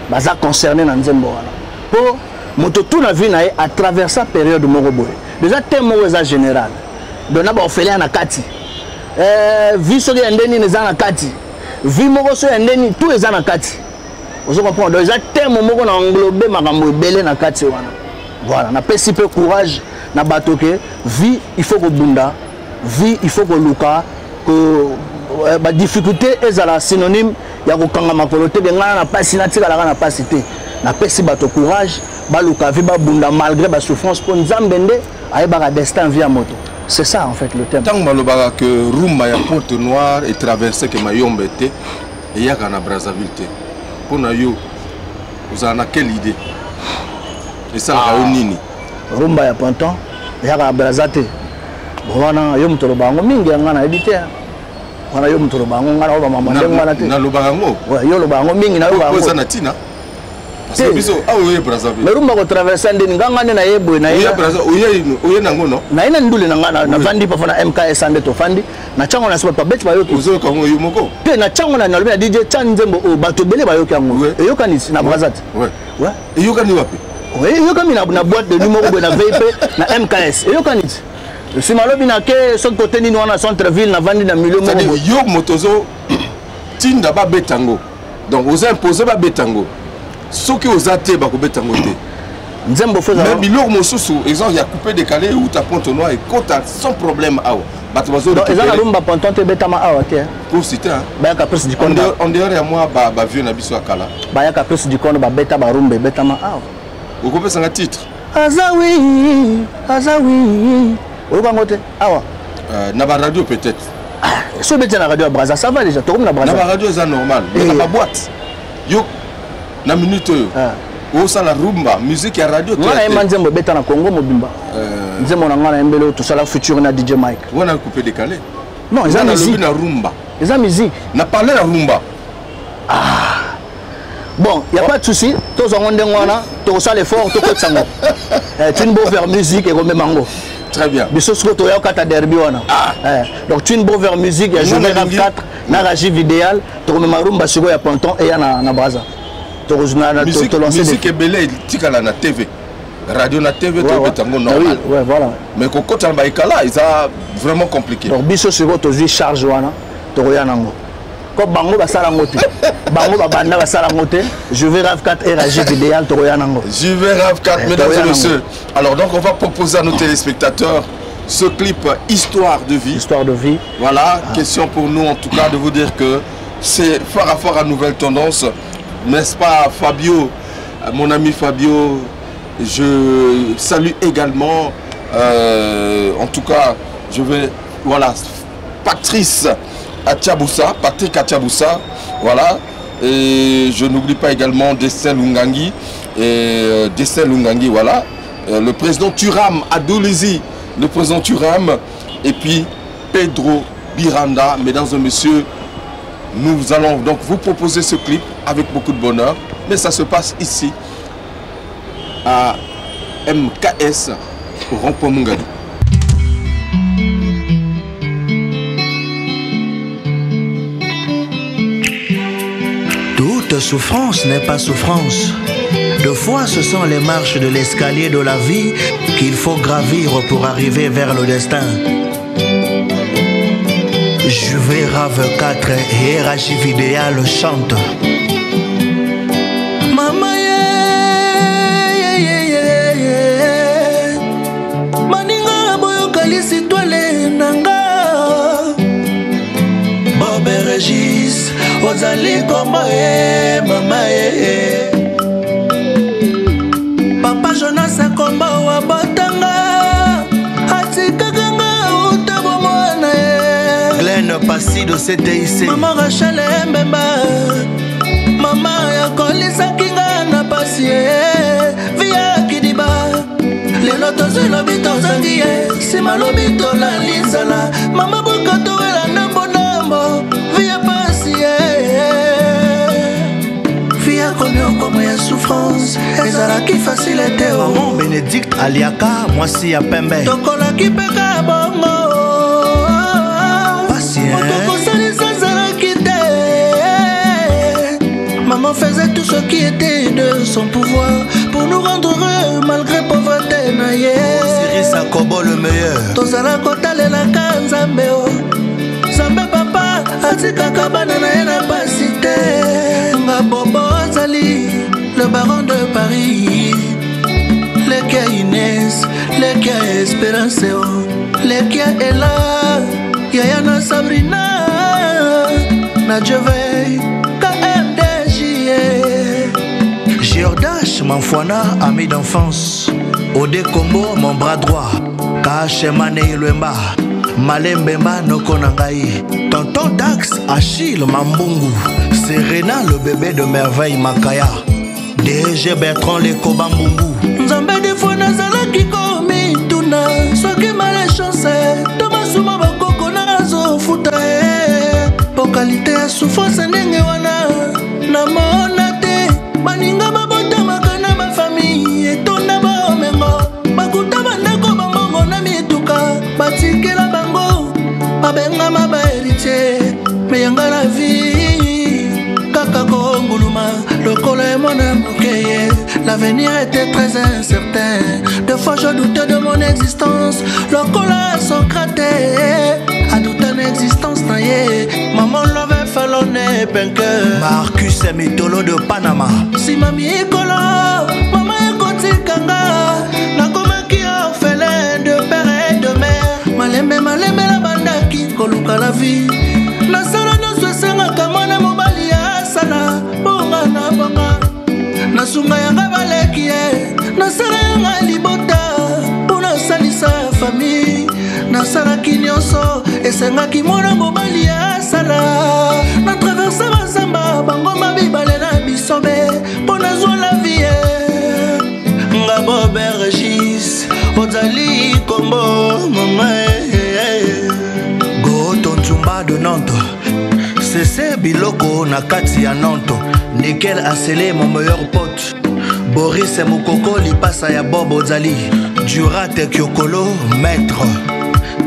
S5: Baza concerné na nzembo wana. Pour moto tout na vie na à travers sa période moroboy. Déjà thème eza général. Dona ba ofele na kati. Vie so ndeni neza na kati. Vie moko so ndeni tout eza na kati. Vous comprenez? Donc déjà thème moko na englober makambo ebele na kati wana. Voilà, na pesi peu courage na bato ke vie il faut que bunda. Vie il faut que luka que ba difficulté ezala synonyme ya kokanga makolo te ngana na pasi na tika la na pasi te na pesi bato courage baluka vi ba bunda malgré ba souffrance pour nzambende ay ba destin via moto. C'est ça en fait le thème.
S3: Tant malobaka que Rumba ya Pointe Noire et traversé que Mayombe te et ya kana Brazzaville te. Pour na yo vous en avez quelle idée? Et ça la nini?
S5: Rumba ya Pointe ya kana Brazzaville. Bona yo mutolo bango mingi ngana ebite. Wana yo mutolo bango ngana ba mama ngana te.
S3: Na lobango.
S5: Ouais, yo lobango mingi na yo bango.
S3: Ko na tina. C'est biso awo Brazzaville.
S5: Mais Rumba ko traverser ndeni nganga na yebo na
S3: ye Brazzaville oye nango no.
S5: Na ina ndule na ngana na vandi pa fona MKS ande to fandi na chango na sipa beti ba yoki.
S3: Ozo kango yo moko.
S5: Pe na chango na lobi na DJ Chan Nzembo o bato bele ba yoki yango. E yoka ni na Brazzaville.
S3: Ouais.
S5: Ouais.
S3: E yoka ni wapi?
S5: Ouais, yoka mi na boîte de numéro na VIP na MKS. E yoka ni si malobi na ke son côté ni wana centre ville na vandi na milieu
S3: moko yo motozo tinda ba betango donc vous imposez ba betango soki ozate ba ko betango te
S5: nzembo foza
S3: mais biloko mosusu exemple ya coupé décalé ou ta Pointe Noire et kota sans problème awa bato bazo
S5: donc ezana rumba Pointe te betama awa te
S3: pour citer hein
S5: ba ya caprice du Congo
S3: en dehors ya moi ba vieux na biso akala
S5: ba ya caprice du Congo ba beta ba rumba betama awa
S3: okopesa nga titre
S5: azawi Obangote, awa.
S3: Na ba radio peut-être.
S5: Si tu na radio à Brazza, ça va déjà. Tu na Brazza.
S3: Na ba radio c'est normal. Mais na boîte. Yo na minute. O ça la rumba, musique et radio.
S5: Ngana emanzembo beta na Congo mobimba. Nzembo na ngana embelo tout ça la future na DJ Mike.
S3: On a coupé décalé.
S5: Non, ils ont musique
S3: na rumba.
S5: Ils ont musique.
S3: Na parlé la rumba.
S5: Ah. Bon, il n'y a pas de souci. Tous en ondengwana, tous ça l'effort, tout ça. Tu ne peux faire musique et remet mango.
S3: Très bien.
S5: Donc tu ne peux faire musique, il y a Journée Rap 4, narrative idéal, tu remets marumba sur ya Ponton et il y a na Brazza.
S3: Musique est belle, tu as la TV. Radio na TV, tu as normal.
S5: Oui, voilà.
S3: Mais quand tu as là, c'est vraiment compliqué.
S5: Donc biso sur tu charge wana, tu regardes nango. Comme bango ba sala ngote. Bango ba banda ba sala ngote. Je vais Rap 4 et narrative idéal, tu regardes nango.
S3: Je vais Rap 4, mesdames et messieurs. Alors donc on va proposer à nos téléspectateurs ce clip Histoire de vie.
S5: Histoire de vie.
S3: Voilà, question pour nous en tout cas de vous dire que c'est fort à nouvelle tendance. N'est-ce pas Fabio, mon ami Fabio, je salue également, en tout cas, je vais, voilà, Patrice Atiaboussa, Patrick Atiaboussa, voilà, et je n'oublie pas également Dessel Lungangi, et Dessel Lungangi, voilà, le président Turam Adoulizi, le président Turam, et puis Pedro Biranda, mesdames et messieurs, nous allons donc vous proposer ce clip avec beaucoup de bonheur, mais ça se passe ici, à MKS, au rond-point Mungadou.
S6: Toute souffrance n'est pas souffrance. Deux fois, ce sont les marches de l'escalier de la vie qu'il faut gravir pour arriver vers le destin. Je vais Rave 4 et Raji Vidéal chante. Maman, maninga boyokali sitwale nanga. Bob et Régis, ozali kombo mama Papa Jonas kombo wa botanga. Atikakanga utabo mwana Glenn Passy de CTIC. Maman Rachel Mbemba. Maman yakolisa kinga na pasi via kidiba. Lelo tozelo bitozangie sima lobi tola linzala. Mama bukato wela nambo nambo via pasi via comme ya souffrance ezala ki facilité. Maman Bénédicte Aliaka mwasi ya pembe tokola ki peka bongo patient maman faisait tout ce qui était de son pouvoir pour nous rendre heureux malgré pauvreté naye. Cyril Sakobo le meilleur. Tozala kotalela kanzambe o. Zambe papa atika kabana na ye na pasite. Nga bobo azali le baron de Paris. Lekia Inès, Lekia Espérance o. Lekia Ella, Yaya na Sabrina. Na Dieu veille. Giordache, Manfouana, ami d'enfance. Ode Kombo, mon bras droit. Kache Mane Iluemba. Malembemba Nokonangai. Tonton Dax, Achille Mambungu. Serena, le bébé de merveille Makaya. DG Bertrand Lekobambungu. Nzambe de Fona Zalaki Komi Tuna. Soki malechance. Thomas Souma Bakoko Nazo Futa. Pour qualité à souffrance Nenge Wana. Namona te. Maninga babota makana ma famille etona ba mengo bakuta bandako bango na mituka batikela bango babenga ma héritier meyanga la vie kaka konguluma lokola mona mokeye. L'avenir était très incertain. Deux fois je doutais de mon existence. Lokola Socrate a douté l'existence naye. Maman l'avait falloné penke. Marcus Mitolo de Panama. Si mami ekolo, maman ekoti kanga. Nakomaki orphelin de père et de mère. Malembe la bandaki koluka la vie. Nasala no sosenga kamana mobali ya sala. Bonga na bonga. Nasunga yanga baleki nasala yanga libota pona salisa famille. Nasala kinyonso esengaki mwana mobali ya sala. Na traverse bazamba bango mabibale na bisobe pona zwa la vie. Nga Bob et Régis ozali kombo mama Goto Ntumba de Nantes. C'est Biloko na kati ya Nantes. Nickel a scellé mon meilleur pote. Boris et Moukoko Lipasa ya Bob Ozali. Durate Kyokolo, maître.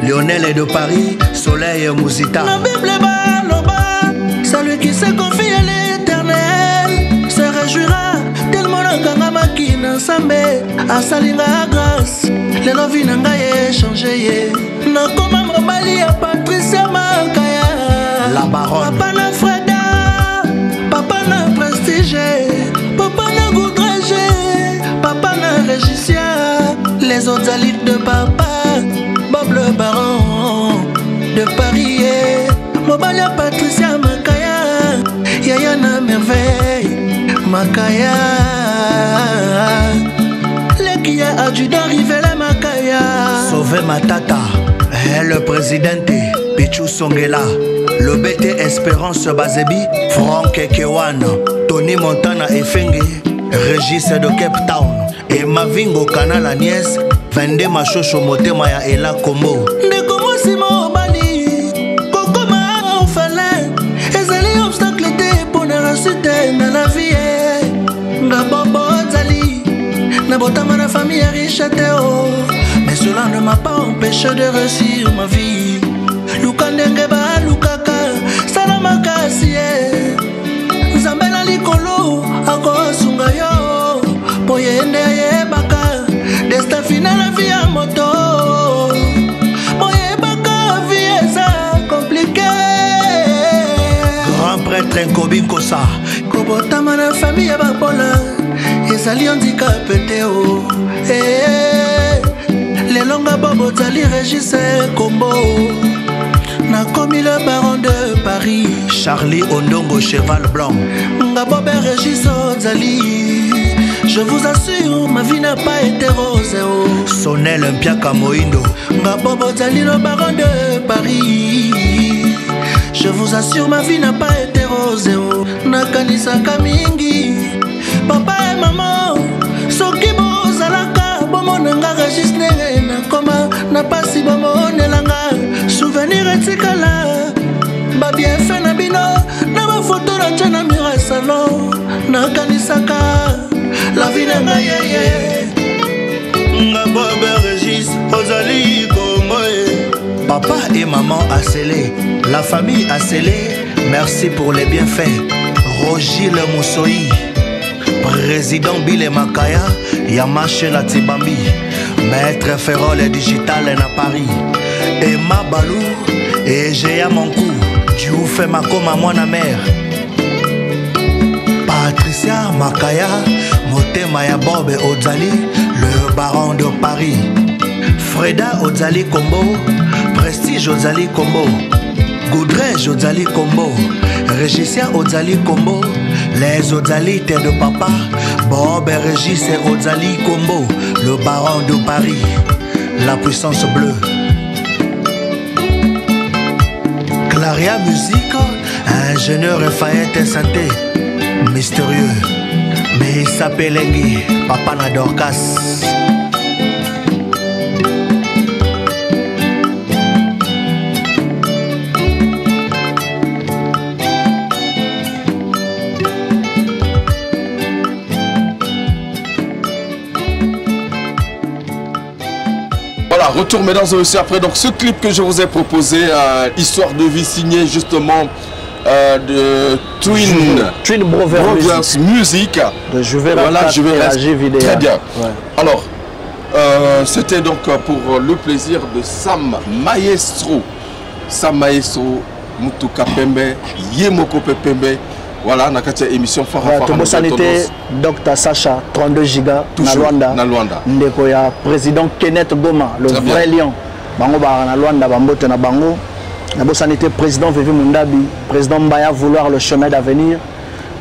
S6: Lionel est de Paris, Soleil Mousita. La Bible baloba, celui qui se confie à l'éternel se réjouira tellement la makina sambe a salinga grâce. Les novies n'anga changé. Nakoma mobali ya Patricia Makaya. La baronne. Papa na Freda, papa na Prestige, papa na Goudrage, papa na Régicien. Les autres alites de papa, Bob le baron de Paris. Mobali ya Patricia Makaya, Yaya na merveille Makaya. Lekia adjudant Rivela Makaya. Sauver Matata, le présidente Pichou Songela. Le BT Espérance Bazebi, Franck Ekewan, Tony Montana Efenge, Régis de Cape Town, et Mavingo Kana la nièce, Vende Machocho Motema ya Ela Kombo. Ndekomo Simo Bali, Kokoma orphelin, ezali obstacle te pour ne réussite dans la vie. Nga Bobo Zali, na botama na famille riche te o, mais cela ne m'a pas empêché de réussir ma vie. Lukandenge ba lukaka salamakasi Zambela likolo akosunga yo Poyende yebaka destin final la vie à moto Poyebaka vie eza compliqué. Grand prêtre Nkobi Kosa Kobotama na famille ya bapola ezali handicapé te o Lelonga bobo zali Régis Kombo Nakomi le baron de Paris Charlie Ondongo cheval blanc Ngabobe Régis Ozali. Je vous assure ma vie n'a pas été rose Sonel Mpiaka Moindo Ngabobo Zali le baron de Paris. Je vous assure ma vie n'a pas été rose Nakanisaka mingi Papa et maman soki bozalaka bomonanga Régis nenge nakoma na pasi bomonelanga souvenir etikala babienfait na bino na bafoto na tya na mira salon nakanisaka la vie nanga yeye Ngabobe Régis ozali Congo. Papa et maman a scellé, la famille a scellé. Merci pour les bienfaits. Roger Le Moussoï, président Bile Makaya, Yamache Latibambi, maître Ferrol et Digital à Paris, Emma Balou et Géa Monkou, Diouf Makoma Mwana Mère, Patricia Makaya, Motema Yabob Ozali, le baron de Paris, Freda Ozali Kombo, Prestige Ozali Kombo, Goudrej Ozali Kombo, Régicien Ozali Kombo, les Ozali tête de papa, Bob et Régis et Ozali Kombo, le baron de Paris, la puissance bleue. Claria Musique, ingénieur Fayette Santé, mystérieux, mais il s'appelle Engi, Papa Nadorkas.
S3: Voilà, retour mesdames et messieurs après donc ce clip que je vous ai proposé, histoire de vie signé justement de Twin Brothers Music.
S5: De Juvéra,
S3: voilà, Juvéra, très bien.
S5: Ouais.
S3: Alors, c'était donc pour le plaisir de Sam Maestro. Sam Maestro, Mutuka Pembe, Yemoko Pembe. Voilà, Nakatia émission
S5: Tobo Sanité, Dr Sacha, 32 gigas, na Luanda. Ndeko ya président Kenneth Goma, le très vrai bien. Lion. Bango ba na Luanda, bambote na bango. Tobo Sanité, président Vivi Mundabi, président Mbaya vouloir le chemin d'avenir,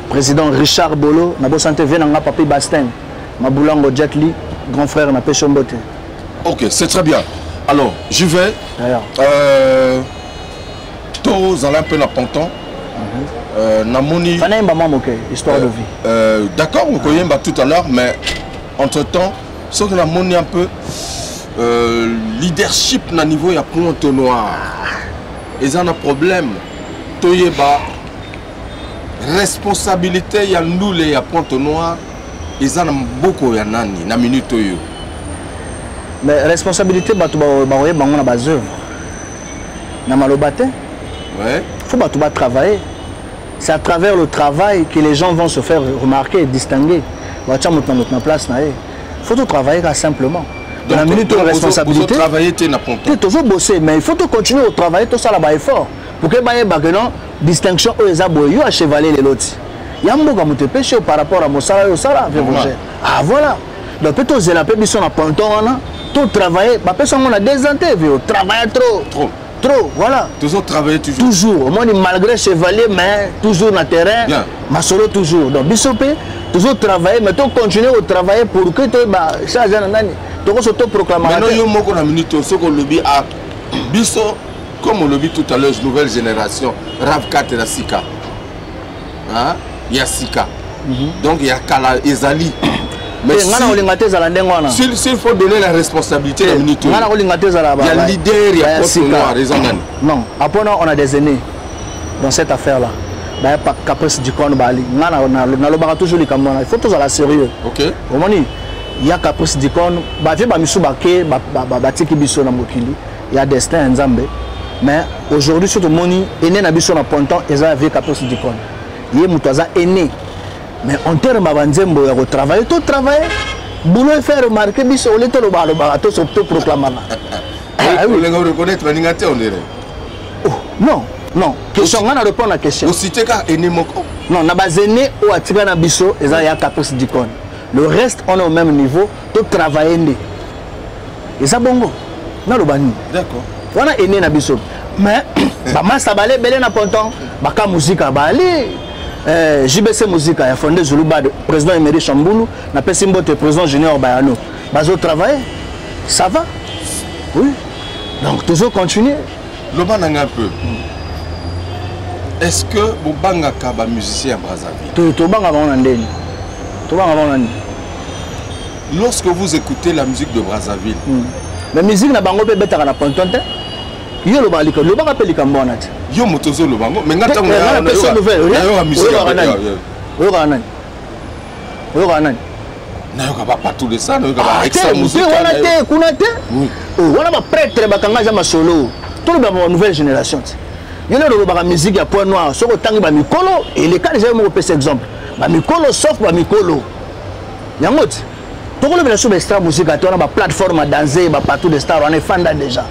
S5: président Richard Bolo, Nabo Santé Venanga Papi Bastin, Maboulango Jet Li, grand frère na Peshombote.
S3: Ok, c'est très bien. Alors, je vais. Tous allez un peu na ponton. Namoni.
S5: Histoire de vie.
S3: D'accord, on connaît tout à l'heure, mais entre-temps, ce que Namoni un peu leadership na niveau ya Pointe Noire. Ils ont un problème. Toyeba responsabilité ya nous les ya Pointe Noire. Ils en ont beaucoup ya nani na minute toyo.
S5: Mais responsabilité batu ba bango na base œuvre. Na malobate.
S3: Ouais.
S5: Faut batu ba travailler. C'est à travers le travail que les gens vont se faire remarquer et distinguer. Il faut tout travailler simplement. Dans la minute de responsabilité, il faut bosser, mais il faut continuer à travailler, tout ça là-bas effort. Pour que les distinction aux à chevalier les lotis. Il y a un mot qui péché par rapport à mon salaire au salaire. Ah voilà. Donc peut-être que la pétition à Ponton, tout travailler, on a désenté, travailler trop. Trop, voilà.
S3: Toujours travailler toujours.
S5: Toujours. Au moins, malgré chevalier, mais toujours dans le terrain. Ma solo toujours. Donc, Bissopé, toujours travailler, mais tu continuer à travailler pour que tu changes tu s'auto-proclamer.
S3: Maintenant, il y a un minute, ce qu'on lobby à Bisso, comme on lobby tout à l'heure, nouvelle génération, Rav 4 et la Sika. Hein? Il y a Sika. Donc, il y a Kala Ezali. Mais s'il faut donner la responsabilité à la minute, il y a leader, il y a Pointe Noire,
S5: non, après on a des aînés dans cette affaire-là. Il n'y a pas de caprice du corps de Bali. Il faut tous aller sérieux.
S3: Ok.
S5: il y a Caprice d'Icône, il y a Destin Nzambe. Mais aujourd'hui, surtout Moni, aîné na biso na ponton, ils ont vu Caprice d'Icône. Il est mutaza aîné. Mais en termes de travailler, tout travailler, boulot faire remarquer biso, on est tout le barato, sur tout proclamant. Non, non. Question, on a répondu à la question.
S3: Aussi, tu as aîné moko.
S5: Non, on a aîné ou à tirer na biso, ils ont Caprice d'Icône. Le reste, on est au même niveau, tout travailler. Et ça bongo. Non, le bani.
S3: D'accord.
S5: On a aîné na biso. Mais, bah, ça balé, belé na ponton, bah, ka musique à balé. JBC Musique a fondé Zuluba, président Emery Chamboulou, n'a pas simboté président Junior Bayano. Bazo travaille, ça va. Oui. Donc, toujours continuer.
S3: Le ban un peu. Est-ce que vous banga kaba musicien à Brazzaville?
S5: Tout banga va en andeni. Tout banga va en andeni.
S3: Lorsque vous écoutez la musique de Brazzaville,
S5: la musique n'a pas de bête à la pontonte. Yo le bali le banga peli kambona ti.
S3: Yo motozo le bango, mais ngata mo
S5: na personne nouvelle.
S3: Yo musique.
S5: Yo ganan. Yo ganan.
S3: Na yo pas tout de ça, na yo ba extra musique.
S5: On a té, kunate. Oui. On a pas prêtre bakanga za masolo. Tout le ba nouvelle génération. Yo le ba musique ya point noir, soko tangi ba mikolo et les cas déjà mo pèse exemple. Ba mikolo sauf ba mikolo. Yango ti. To ko le ba so extra musique à toi na ba plateforme à danser, ba partout des stars on est fan déjà.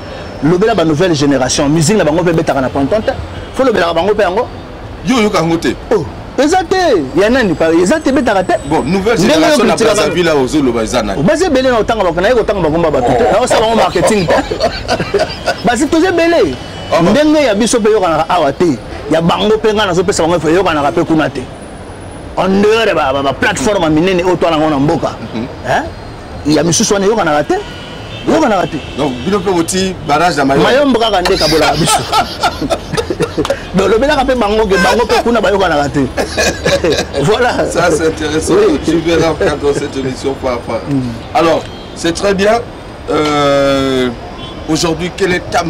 S5: Le bela ba nouvelle génération musique na bango pe betaka na pontante faut le bela bango pe yango
S3: yo yo kangote
S5: oh exacté ya nani pa exacté betaka te
S3: bon nouvelle génération na Brazzaville là ozo lo bazana
S5: baze belé na otanga bakana yeko tanga bakomba bato te na osala bango marketing te basi toze belé ndenge ya biso pe yokana awa te ya bango pe ngana zo pesa bango fe yokana pe kuna te en dehors ba plateforme minene auto na ngona mboka hein ya misusu wana yokana te.
S3: Donc, Bino Petit, barrage de Mayom.
S5: Mayom Braga Ndeka Bola Biso. Donc, le Béla Rapé Bango, Bango Pekuna Bayo Kanarate. Voilà.
S3: Ça, c'est intéressant. Oui. Je verrai en cadre de cette émission. Alors, c'est très bien. Aujourd'hui, quelle est ta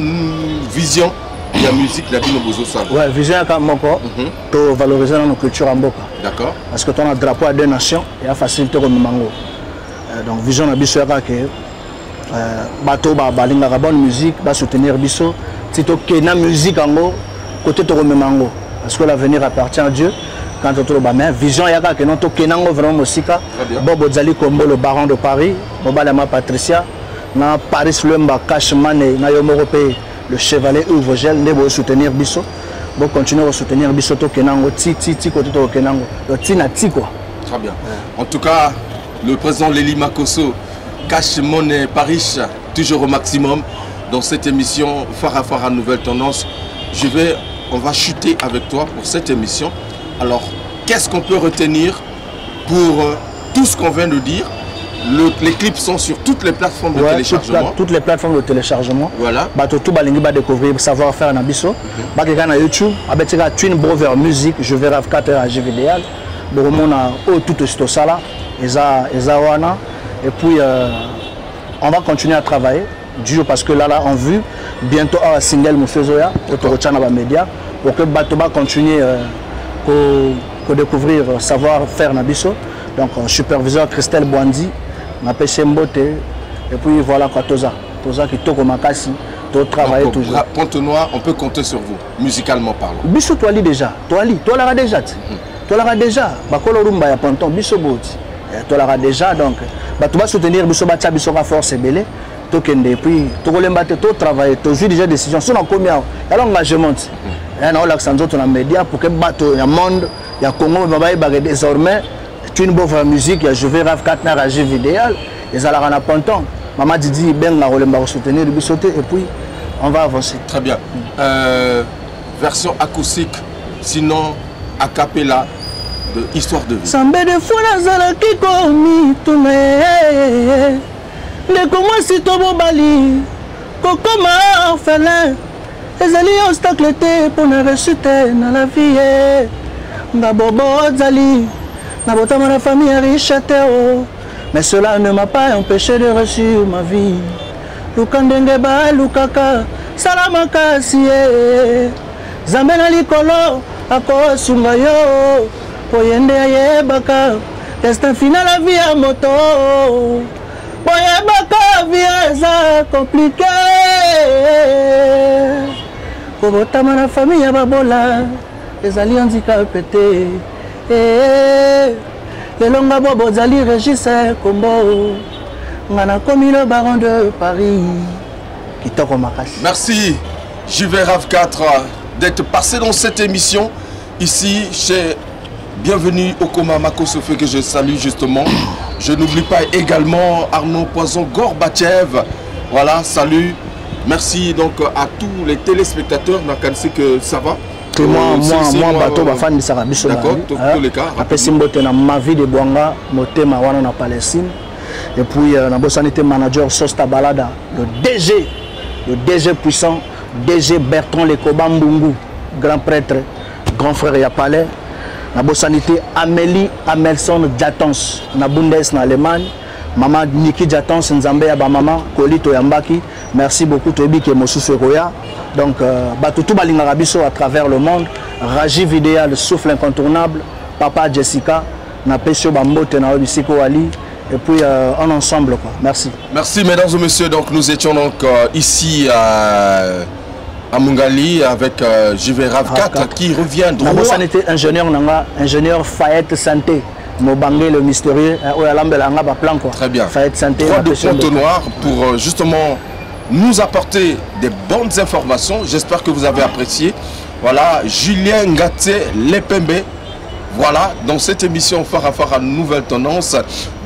S3: vision de la musique de la Bino Bozo Sam?
S5: Ouais, vision à Moko, pour valoriser nos cultures en Boka.
S3: D'accord.
S5: Parce que tu as un drapeau à deux nations et à faciliter comme Mango. Donc, vision à Biso que bateau balinga la bonne musique va soutenir biso tito que na musique ango côté to mango parce que l'avenir appartient à Dieu quand on trouve mais vision yaka que non to kenango vraiment musika bobo zali kombo le baron de Paris mobalama Patricia na Paris Lemba Cashmane na yomo européen le chevalier Hugo Gel ne bo soutenir biso bon continuer à soutenir biso to kenango ti côté to kenango le ti na ti quoi.
S3: Très bien. En tout cas le président Leli Makosso Cash Money Paris, toujours au maximum dans cette émission Farafara Nouvelle Tendance. On va chuter avec toi pour cette émission. Alors, qu'est-ce qu'on peut retenir pour tout ce qu'on vient de dire? Les clips sont sur toutes les plateformes de téléchargement.
S5: Toutes les plateformes de téléchargement.
S3: Voilà.
S5: Tout balingi va découvrir savoir-faire na biso. Ba na YouTube, avec Twin Brover Music, je verrai 4 heures à JVDL. Bon on a tout ce sala, wana. Et puis, on va continuer à travailler, dur parce que là, en vue, bientôt, un single Moufezoya, au média, pour que Batoba continue à découvrir savoir-faire Nabiso. Donc, superviseur Christelle Boandi, on appelle Chembote, et puis voilà quoi, Toza qui toko makasi, to travailler toujours.
S3: Pont-Noir, on peut compter sur vous, musicalement parlant.
S5: Biso, toi, déjà, toi, l'auras déjà. Toi, l'auras déjà, Bakolo Rumba, ya Ponton, Biso Boti. Toi, l'auras déjà, donc. Tu vas soutenir Biso Batia Biso Force et Belé. Et puis, tu vas travailler. Tu as déjà des décisions. Si on a combien? Il y a l'engagement. Il y a l'accent dans les médias pour que le monde, il y a Congo, désormais, tu as une bonne musique, il y a Je vais Rav Katner à G Vidéal, et ça a Ponton. Maman Didi, Ben, on va soutenir Biso et puis on va avancer.
S3: Très bien. Version acoustique, sinon a cappella. Histoire de vie.
S5: Sambe de fona zala kiko mi tume. Ne comment si to bobali. Kokoma orphelin. Ezali obstacle te pour ne réussite dans la vie. Nga bobo zali. Na botama la famille riche teo. Mais cela ne m'a pas empêché de réussir ma vie. Lukandenge ba lukaka. Salama kasiye. Zambena likolo ako sunga yo. Poyende ayebaka destin final la vie à moto boyebaka vie eza compliqué kobotama na famille ya babola ezali handika pete lelo nga bo bozali Régis Kombo nga nakomi le baron de Paris kitoko makasi.
S3: Merci JV Rav 4 d'être passé dans cette émission ici chez Bienvenue au Coma Makosofé que je salue justement. Je n'oublie pas également Arnaud Poison Gorbatchev. Voilà, salut. Merci donc à tous les téléspectateurs. Nakansi que ça va.
S5: Moi, bateau va fan de Sarabiso.
S3: D'accord, tous les cas.
S5: Après Simbote na ma vie de Bwanga, motema wana na Palestine. Et puis na bosanité manager Sosta Balada, le DG puissant, DG Bertrand Lekoba Mbungu, grand prêtre, grand frère Yapalais. Na bosanité Amélie Amelson Jatons na Bundes na Allemagne. Maman Niki Jatons Nzambe ya ba maman Kolito Yambaki. Merci beaucoup Tobi qui est Mosusu Roya. Donc batutu balingaka biso à travers le monde. Rajiv Idéal, le souffle incontournable. Papa Jessica na Pesio Bambote na Obisiko Ali. Et puis en ensemble quoi. Merci. Merci mesdames et messieurs. Donc nous étions donc ici à Mungali avec JV Rav 4 qui revient droit. Nous était ingénieur Fayette Santé. Mobangé le mystérieux. Très bien. Fayette Santé. 3 de Pont-Noir pour justement nous apporter des bonnes informations. J'espère que vous avez apprécié. Voilà, Julien Ngaté Lepembe. Voilà, dans cette émission Farafara Nouvelle Tendance,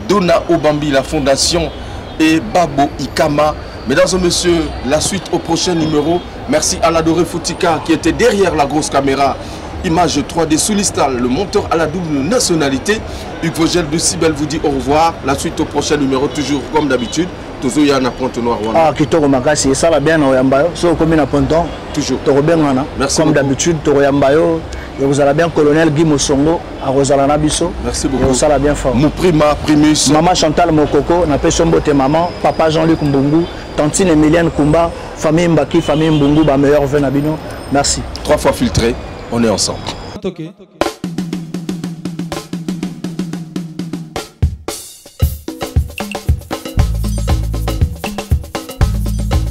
S5: Dona Obambi, la fondation et Babo Ikama. Mesdames et messieurs, la suite au prochain numéro. Merci à l'adoré Foutika qui était derrière la grosse caméra. Image 3D Soulistal, le monteur à la double nationalité. Hugues Vogel de Cibel vous dit au revoir. La suite au prochain numéro, toujours comme d'habitude. Toujours Yana Pointe-Noire. Ah, Kitoko Makasi, ça va bien au Yambayo. So comme na Ponton. Toujours. Toro bien Nana. Merci. Comme d'habitude, Toro Yambayo. Et vous allez bien colonel Guy Mosongo à Rosalana Bisso. Merci beaucoup. Et vous allez bien fort. Mouprima Primus. Maman Chantal Mokoko, na Pesombo te maman, papa Jean-Luc Mbungu, tantine Emilienne Kumba, famille Mbaki, famille Mbungu, ba meilleur vin Abino. Merci. 3 fois filtré, on est ensemble. Okay.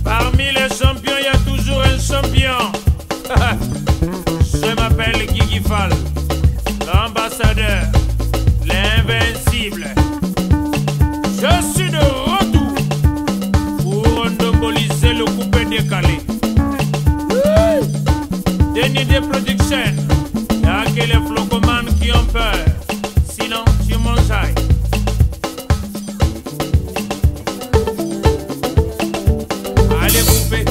S2: Parmi les champions, il y a toujours un champion. Je m'appelle Guigui Fall, l'ambassadeur, l'invincible. Je suis de retour pour endoboliser le coupé décalé. Denis de production, il n'y a que les flocomanes qui ont peur. Sinon, tu mangeailles. Allez, coupé.